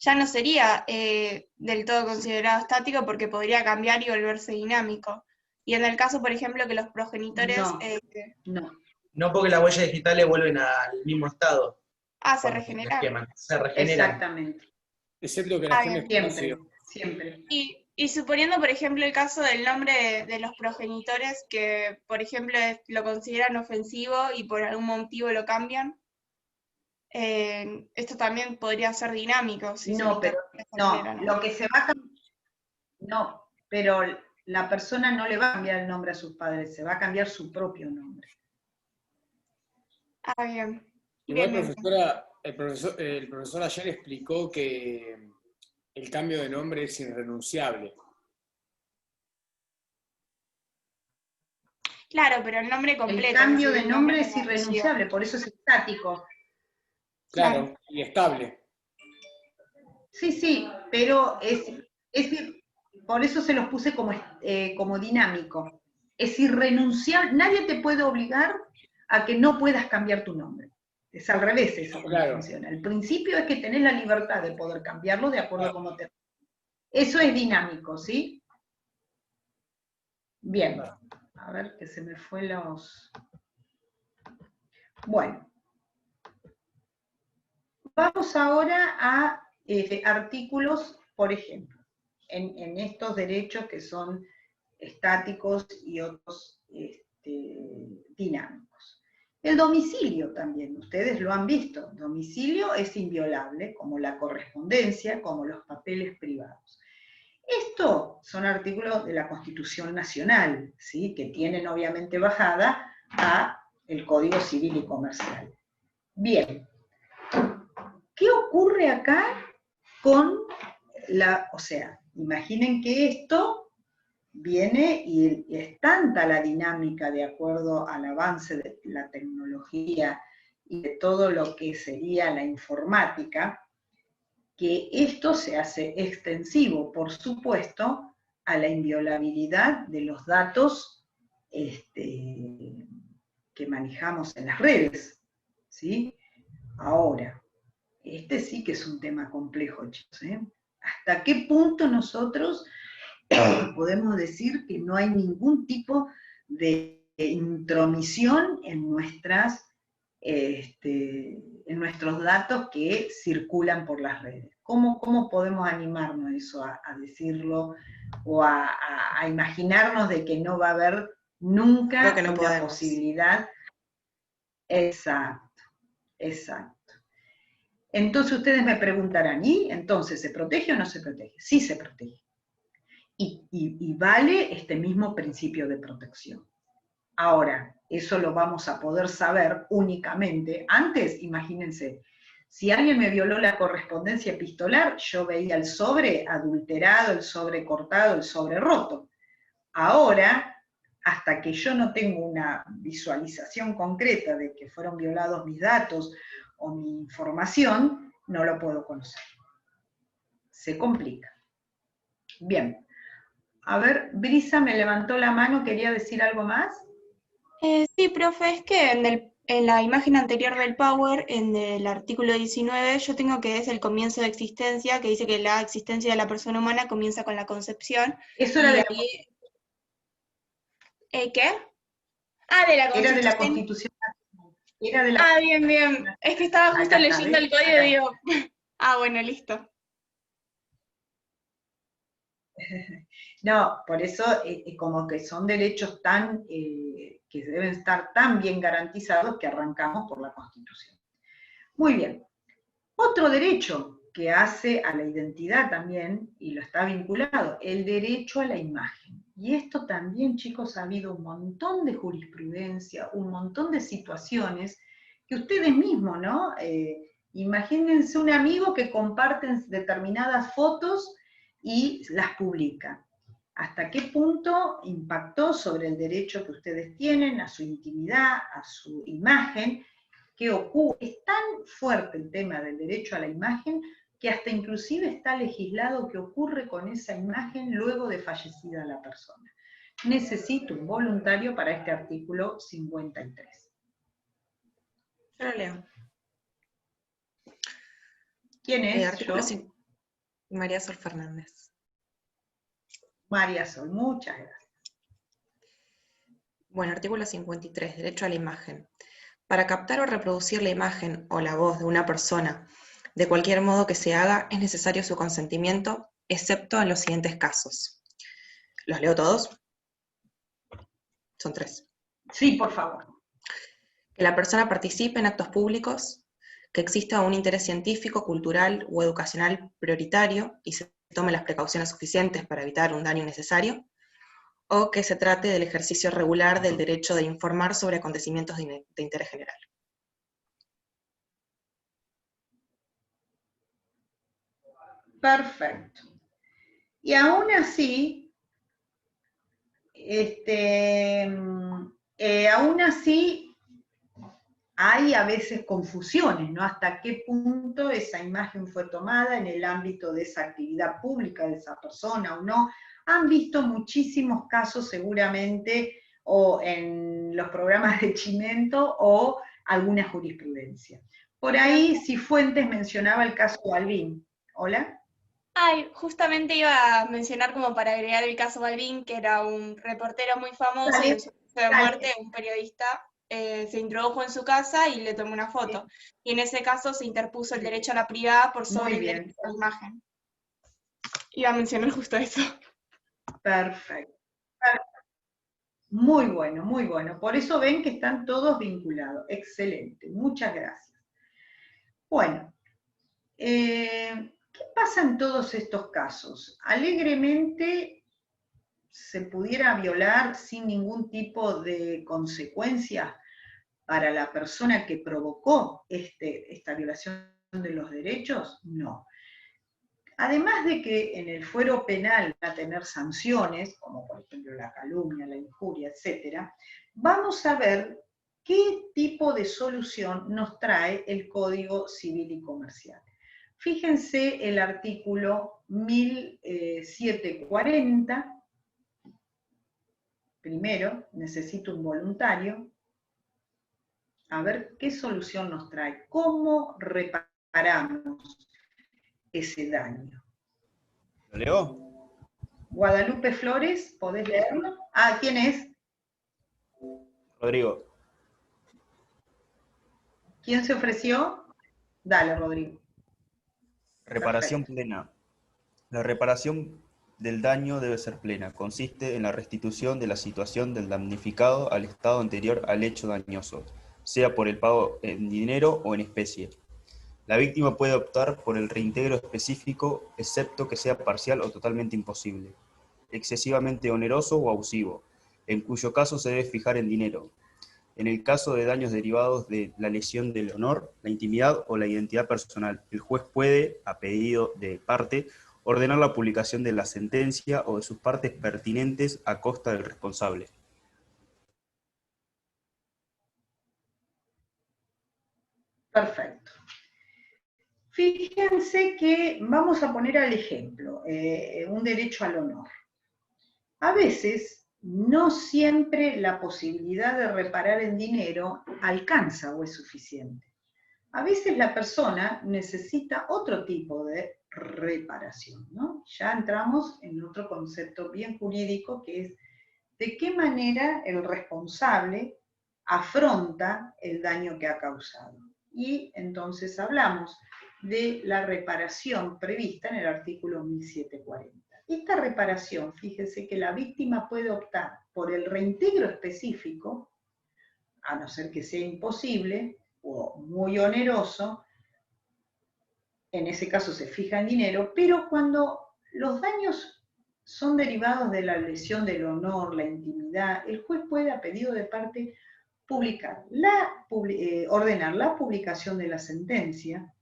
ya no sería del todo considerado estático porque podría cambiar y volverse dinámico. Y en el caso, por ejemplo, que los progenitores... No. No, porque las huellas digitales vuelven al mismo estado. Se cuando regeneran. se queman, se regeneran. Exactamente. Excepto que las quemes con Siempre, ácido. siempre. Y suponiendo, por ejemplo, el caso del nombre de los progenitores que, por ejemplo, lo consideran ofensivo y por algún motivo lo cambian, esto también podría ser dinámico. Si No, pero lo que se va a cambiar, no, pero la persona no le va a cambiar el nombre a sus padres, se va a cambiar su propio nombre. Bien. Igual, Bien. profesora, el profesor ayer explicó que el cambio de nombre es irrenunciable. Claro, pero el nombre completo. El cambio no sé, de nombre es con apellido. irrenunciable, por eso es estático. Claro, y estable. Sí, pero por eso se los puse como dinámico. Es irrenunciable, nadie te puede obligar a que no puedas cambiar tu nombre. Es al revés eso como funciona. El principio es que tenés la libertad de poder cambiarlo de acuerdo a cómo te... Eso es dinámico, ¿sí? Bien. A ver, que se me fue los... Bueno. Vamos ahora a artículos, por ejemplo, en estos derechos que son estáticos y otros dinámicos. El domicilio también, ustedes lo han visto, domicilio es inviolable, como la correspondencia, como los papeles privados. Estos son artículos de la Constitución Nacional, ¿sí? Que tienen obviamente bajada a el Código Civil y Comercial. Bien, ¿qué ocurre acá con o sea, imaginen que esto viene y es tanta la dinámica de acuerdo al avance de la tecnología y de todo lo que sería la informática, que esto se hace extensivo, por supuesto, a la inviolabilidad de los datos que manejamos en las redes, ¿sí? Ahora, este sí que es un tema complejo, chicos, ¿eh? ¿Hasta qué punto nosotros podemos decir que no hay ningún tipo de intromisión en nuestros datos que circulan por las redes? ¿Cómo podemos animarnos a eso, a decirlo, o a imaginarnos de que no va a haber nunca una posibilidad? Exacto, exacto. Entonces ustedes me preguntarán, ¿y entonces se protege o no se protege? Sí se protege. Y vale este mismo principio de protección. Ahora, eso lo vamos a poder saber únicamente. Antes, imagínense, si alguien me violó la correspondencia epistolar, yo veía el sobre adulterado, el sobre cortado, el sobre roto. Ahora, hasta que yo no tengo una visualización concreta de que fueron violados mis datos o mi información, no lo puedo conocer. Se complica. Bien. A ver, Brisa me levantó la mano, ¿quería decir algo más? Sí, profe, es que en la imagen anterior del Power, en el artículo 19, yo tengo que es el comienzo de existencia, que dice que la existencia de la persona humana comienza con la concepción. Eso era de ahí... ¿Qué? Ah, de la Constitución. Era de la Constitución. Bien, bien. Es que estaba justo leyendo el código y digo... bueno, listo. No, por eso como que son derechos tan que deben estar tan bien garantizados que arrancamos por la Constitución. Muy bien. Otro derecho que hace a la identidad también, y lo está vinculado, el derecho a la imagen. Y esto también, chicos, ha habido un montón de jurisprudencia, un montón de situaciones que ustedes mismos, ¿no? Imagínense un amigo que comparten determinadas fotos y las publica. ¿Hasta qué punto impactó sobre el derecho que ustedes tienen a su intimidad, a su imagen? ¿Qué ocurre? Es tan fuerte el tema del derecho a la imagen que hasta inclusive está legislado qué ocurre con esa imagen luego de fallecida la persona. Necesito un voluntario para este artículo 53. Yo lo leo. ¿Quién es? Artículo María Sol Fernández. María Sol, muchas gracias. Bueno, artículo 53, derecho a la imagen. Para captar o reproducir la imagen o la voz de una persona, de cualquier modo que se haga, es necesario su consentimiento, excepto en los siguientes casos. ¿Los leo todos? Son 3. Sí, por favor. Que la persona participe en actos públicos, que exista un interés científico, cultural o educacional prioritario y se tomen las precauciones suficientes para evitar un daño innecesario, o que se trate del ejercicio regular del derecho de informar sobre acontecimientos de interés general. Perfecto. Y aún así, hay a veces confusiones, ¿no? Hasta qué punto esa imagen fue tomada en el ámbito de esa actividad pública de esa persona o no. han visto muchísimos casos seguramente, o en los programas de Chimento, o alguna jurisprudencia. Por ahí, Cifuentes mencionaba el caso Balbín. ¿Hola? Ay, justamente iba a mencionar como para agregar el caso Balbín, que era un reportero muy famoso Dale, y en su caso de dale. muerte, un periodista se introdujo en su casa y le tomó una foto. Y en ese caso se interpuso el derecho a la privada por sobre el derecho a la imagen. Iba a mencionar justo eso. Perfecto. Muy bueno, muy bueno. Por eso ven que están todos vinculados. Excelente, muchas gracias. Bueno, ¿qué pasa en todos estos casos? Alegremente se pudiera violar sin ningún tipo de consecuencia para la persona que provocó esta violación de los derechos. No. Además de que en el fuero penal va a tener sanciones, como por ejemplo la calumnia, la injuria, etc., vamos a ver qué tipo de solución nos trae el Código Civil y Comercial. Fíjense el artículo 1740. Primero, necesito un voluntario. A ver qué solución nos trae. ¿Cómo reparamos ese daño? ¿Lo leo? Guadalupe Flores, ¿podés leerlo? Ah, ¿quién es? Rodrigo. ¿Quién se ofreció? Dale, Rodrigo. Reparación plena. La reparación del daño debe ser plena. Consiste en la restitución de la situación del damnificado al estado anterior al hecho dañoso, sea por el pago en dinero o en especie. La víctima puede optar por el reintegro específico, excepto que sea parcial o totalmente imposible, excesivamente oneroso o abusivo, en cuyo caso se debe fijar en dinero. En el caso de daños derivados de la lesión del honor, la intimidad o la identidad personal, el juez puede, a pedido de parte, ordenar la publicación de la sentencia o de sus partes pertinentes a costa del responsable. Perfecto. Fíjense que vamos a poner al ejemplo, un derecho al honor. A veces, no siempre la posibilidad de reparar en dinero alcanza o es suficiente. A veces la persona necesita otro tipo de reparación, ¿no? Ya entramos en otro concepto bien jurídico, que es de qué manera el responsable afronta el daño que ha causado. Y entonces hablamos de la reparación prevista en el artículo 1740. Esta reparación, fíjese que la víctima puede optar por el reintegro específico, a no ser que sea imposible o muy oneroso, en ese caso se fija en dinero, pero cuando los daños son derivados de la lesión del honor, la intimidad, el juez puede, a pedido de parte, ordenar la publicación de la sentencia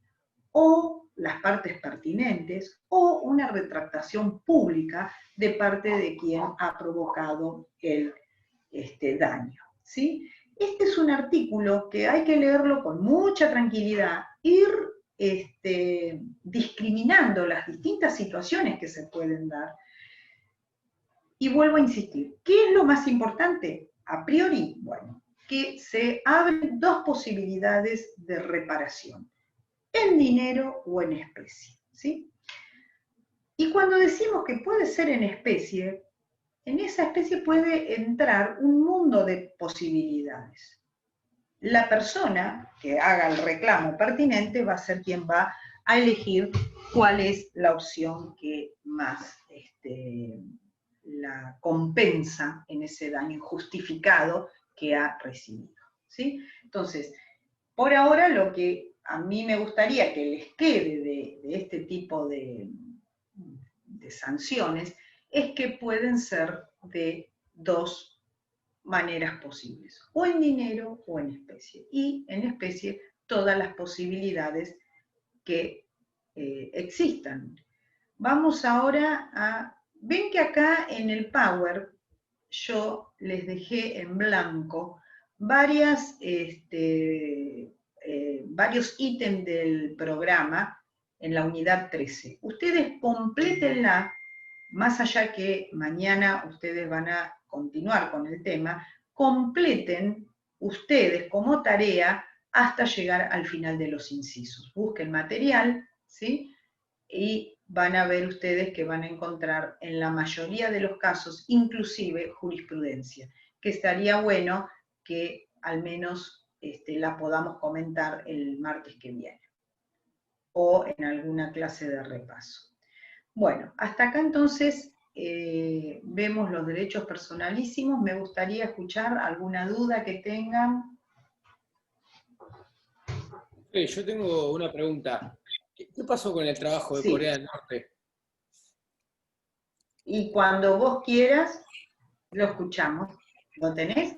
o las partes pertinentes o una retractación pública de parte de quien ha provocado el daño, ¿sí? Este es un artículo que hay que leerlo con mucha tranquilidad, ir discriminando las distintas situaciones que se pueden dar. Y vuelvo a insistir, ¿qué es lo más importante? A priori, bueno, que se abren dos posibilidades de reparación, en dinero o en especie, ¿sí? Y cuando decimos que puede ser en especie, en esa especie puede entrar un mundo de posibilidades. La persona que haga el reclamo pertinente va a ser quien va a elegir cuál es la opción que más la compensa en ese daño injustificado que ha recibido, ¿sí? Entonces, por ahora lo que a mí me gustaría que les quede de este tipo de sanciones es que pueden ser de dos maneras posibles, o en dinero o en especie, y en especie todas las posibilidades que existan. Vamos ahora a... Ven que acá en el Power yo les dejé en blanco varios ítems del programa en la unidad 13. Ustedes complétenla más allá que mañana ustedes van a continuar con el tema, completen ustedes como tarea hasta llegar al final de los incisos. Busquen material, ¿sí? Y van a ver ustedes que van a encontrar en la mayoría de los casos, inclusive jurisprudencia, que estaría bueno que al menos la podamos comentar el martes que viene, o en alguna clase de repaso. Bueno, hasta acá entonces vemos los derechos personalísimos. Me gustaría escuchar alguna duda que tengan. Yo tengo una pregunta. ¿Qué pasó con el trabajo de Sí. Corea del Norte? Y cuando vos quieras, lo escuchamos. ¿Lo tenés?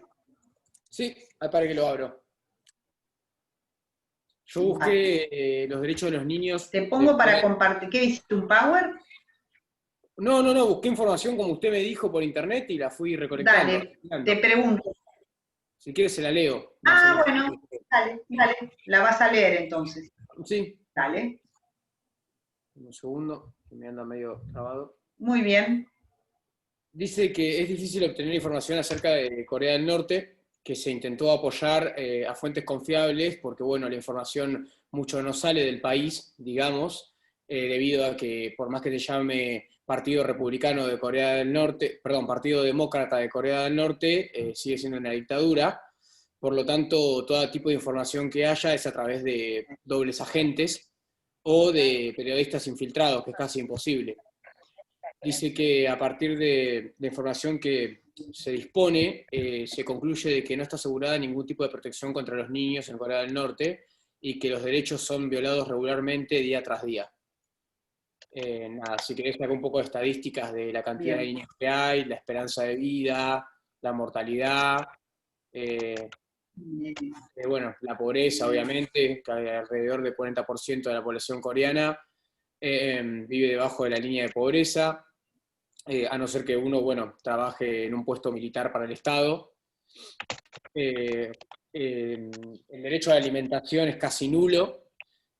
Sí, para que lo abro. Yo busqué los derechos de los niños. Te pongo para compartir. ¿Qué hiciste? ¿Un power? No, busqué información como usted me dijo por internet y la fui recolectando. Dale, te pregunto. Si quieres se la leo. Bueno, dale. La vas a leer entonces. Sí. Dale. Un segundo, que me anda medio trabado. Muy bien. Dice que es difícil obtener información acerca de Corea del Norte, que se intentó apoyar a fuentes confiables, porque bueno, la información mucho no sale del país, digamos, debido a que por más que se llame Partido Republicano de Corea del Norte, perdón, Partido Demócrata de Corea del Norte, sigue siendo una dictadura. Por lo tanto, todo tipo de información que haya es a través de dobles agentes o de periodistas infiltrados, que es casi imposible. Dice que a partir de información que se dispone, se concluye de que no está asegurada ningún tipo de protección contra los niños en Corea del Norte y que los derechos son violados regularmente día tras día. Si querés sacar un poco de estadísticas de la cantidad de niños que hay, la esperanza de vida, la mortalidad, bueno, la pobreza, obviamente, que alrededor del 40% de la población coreana vive debajo de la línea de pobreza, a no ser que uno, bueno, trabaje en un puesto militar para el Estado. El derecho a la alimentación es casi nulo.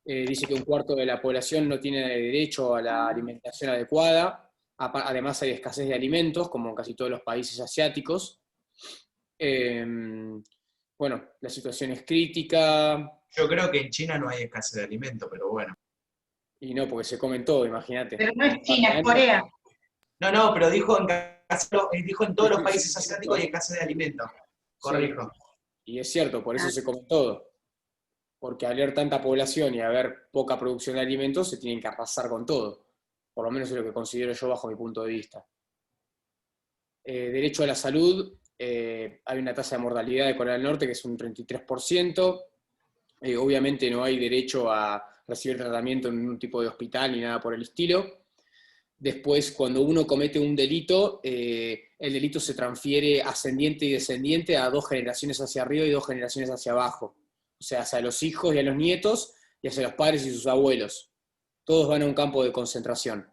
Dice que un cuarto de la población no tiene derecho a la alimentación adecuada. Además hay escasez de alimentos, como en casi todos los países asiáticos. Bueno, la situación es crítica. Yo creo que en China no hay escasez de alimentos, pero bueno. Y no, porque se comen todo, imagínate. Pero no es China, es Corea. No, pero dijo en todos los países asiáticos hay escasez de alimentos. Corrijo. Sí. Y es cierto, por eso se come todo. Porque al haber tanta población y haber poca producción de alimentos, se tienen que arrasar con todo. Por lo menos es lo que considero yo bajo mi punto de vista. Derecho a la salud, hay una tasa de mortalidad de Corea del Norte que es un 33%. Obviamente no hay derecho a recibir tratamiento en ningún tipo de hospital ni nada por el estilo. Después, cuando uno comete un delito, el delito se transfiere ascendiente y descendiente a 2 generaciones hacia arriba y 2 generaciones hacia abajo. O sea, hacia los hijos y a los nietos, y hacia los padres y sus abuelos. Todos van a un campo de concentración.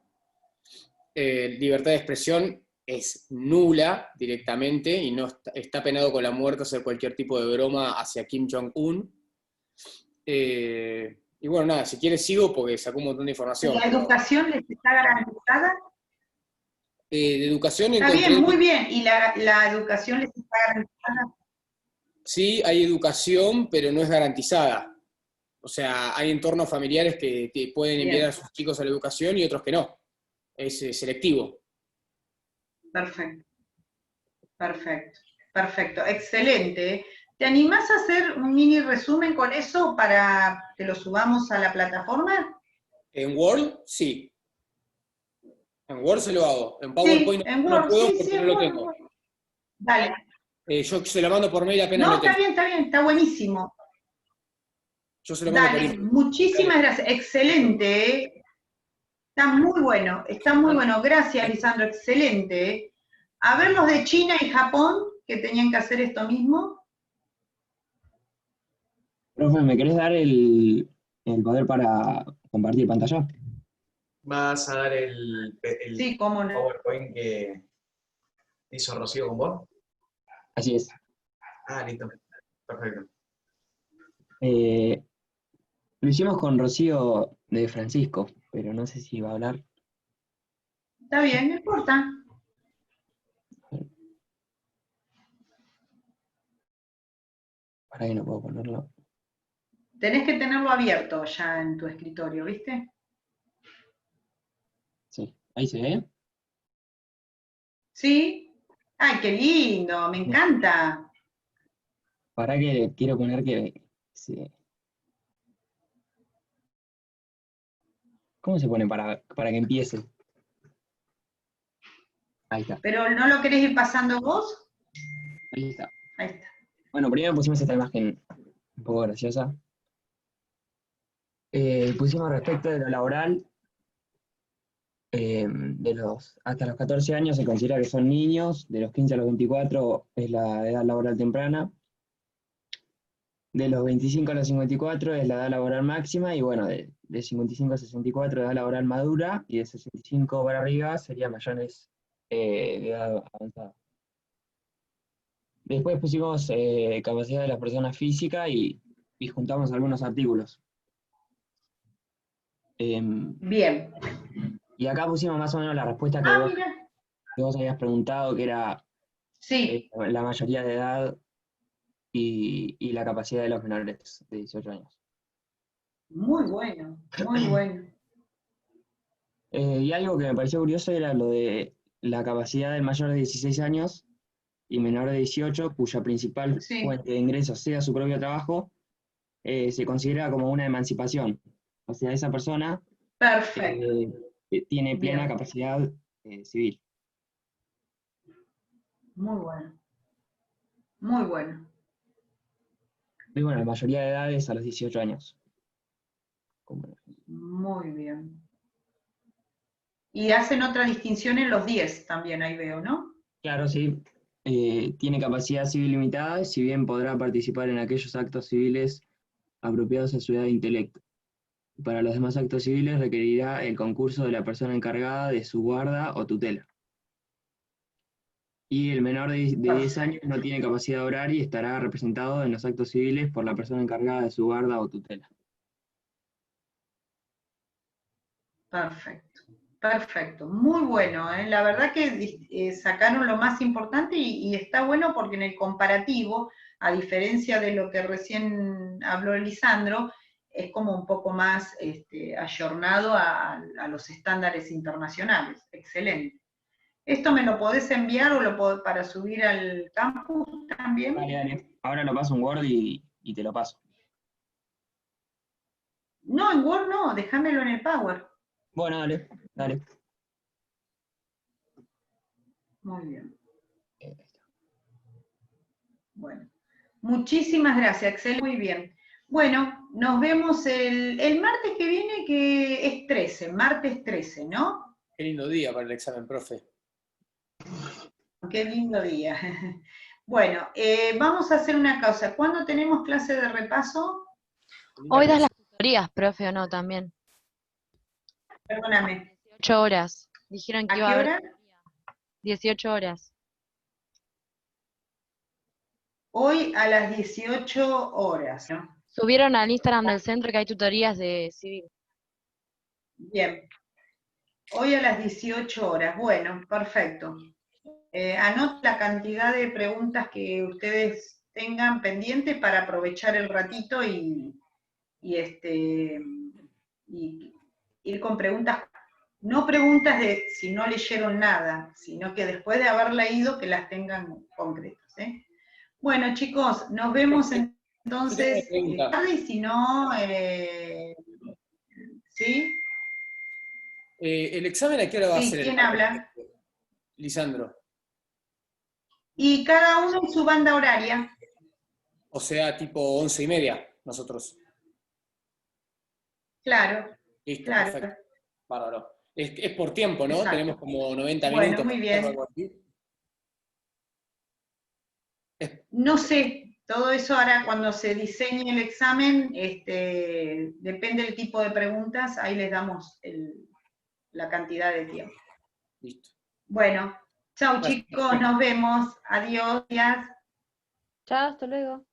Libertad de expresión es nula directamente, y no está penado con la muerte hacer cualquier tipo de broma hacia Kim Jong-un. Y bueno, nada, si quieres sigo porque sacó un montón de información. ¿La educación les está garantizada? De educación está bien, muy bien. ¿Y la educación les está garantizada? Sí, hay educación, pero no es garantizada. O sea, hay entornos familiares que pueden enviar a sus chicos a la educación y otros que no. Es selectivo. Perfecto. Excelente. ¿Te animás a hacer un mini resumen con eso para que lo subamos a la plataforma? ¿En Word? Sí. En Word se lo hago. En PowerPoint sí, en no Word, puedo sí, porque sí, no lo tengo. Dale. Yo se lo mando por mail apenas lo tengo. Está bien, está buenísimo. Yo se lo mando por email. Muchísimas gracias. Excelente. Está muy bueno. Gracias, Lisandro. Excelente. A ver los de China y Japón, que tenían que hacer esto mismo. Profe, ¿me querés dar el poder para compartir pantalla? ¿Vas a dar el sí, cómo no. PowerPoint que hizo Rocío con vos? Así es. Listo. Perfecto. Lo hicimos con Rocío de Francisco, pero no sé si va a hablar. Está bien, no importa. Para que no puedo ponerlo. Tenés que tenerlo abierto ya en tu escritorio, ¿viste? Sí, ahí se ve. ¿Sí? ¡Ay, qué lindo! Me encanta. Para que quiero poner que... ¿Cómo se pone para que empiece? Ahí está, ¿Pero no lo querés ir pasando vos? ahí está. Ahí está. Bueno, primero pusimos esta imagen un poco graciosa. Pusimos respecto de lo laboral, hasta los 14 años se considera que son niños, de los 15 a los 24 es la edad laboral temprana, de los 25 a los 54 es la edad laboral máxima, y bueno, de 55 a 64 edad laboral madura, y de 65 para arriba serían mayores de edad avanzada. Después pusimos capacidad de la persona física y juntamos algunos artículos. Bien. Y acá pusimos más o menos la respuesta que Mira. vos habías preguntado, que era Sí. la mayoría de edad y la capacidad de los menores de 18 años. Muy bueno, muy bueno. Y algo que me pareció curioso era lo de la capacidad del mayor de 16 años y menor de 18, cuya principal fuente de ingresos sea su propio trabajo, se considera como una emancipación. O sea, esa persona tiene plena capacidad civil. Muy bueno. Muy bueno. Y bueno, la mayoría de edades a los 18 años. Muy bien. Y hacen otra distinción en los 10 también, ahí veo, ¿no? Claro, sí. Tiene capacidad civil limitada, si bien podrá participar en aquellos actos civiles apropiados a su edad de intelecto. Para los demás actos civiles requerirá el concurso de la persona encargada de su guarda o tutela. Y el menor de 10 años no tiene capacidad de obrar y estará representado en los actos civiles por la persona encargada de su guarda o tutela. Perfecto, perfecto. Muy bueno, ¿eh? La verdad que sacaron lo más importante y está bueno porque en el comparativo, a diferencia de lo que recién habló Lisandro, es como un poco más ayornado a los estándares internacionales. Excelente. ¿Esto me lo podés enviar o lo puedo para subir al campus también? Dale, dale. Ahora lo paso en Word y te lo paso. No, en Word no, déjamelo en el Power. Bueno, dale, dale. Muy bien. Bueno, muchísimas gracias, Excel, muy bien. Bueno, nos vemos el martes que viene, que es 13, martes 13, ¿no? Qué lindo día para el examen, profe. Qué lindo día. Bueno, vamos a hacer una cosa. ¿Cuándo tenemos clase de repaso? Hoy das las tutorías, profe, o no, también. Perdóname. 18 horas. Dijeron que ¿A iba a qué haber hora? 18 horas. Hoy a las 18 horas, ¿no? Subieron al Instagram del centro que hay tutorías de civil. Bien. Hoy a las 18 horas. Bueno, perfecto. Anote la cantidad de preguntas que ustedes tengan pendientes para aprovechar el ratito y ir con preguntas, no preguntas de si no leyeron nada, sino que después de haber leído que las tengan concretas, ¿eh? Bueno, chicos, nos vemos entonces tarde y si no, ¿sí? ¿El examen a qué hora va a ser? ¿Quién habla? Lisandro. Y cada uno en su banda horaria. O sea, tipo 11:30, nosotros. Claro. Listo, claro. perfecto. Bárbaro. Es por tiempo, ¿no? Exacto. Tenemos como 90 bueno, minutos. Muy bien. Algo así. No sé, todo eso ahora cuando se diseñe el examen, depende del tipo de preguntas, ahí les damos la cantidad de tiempo. Listo. Bueno, chau chicos, nos vemos. Adiós. Chao, hasta luego.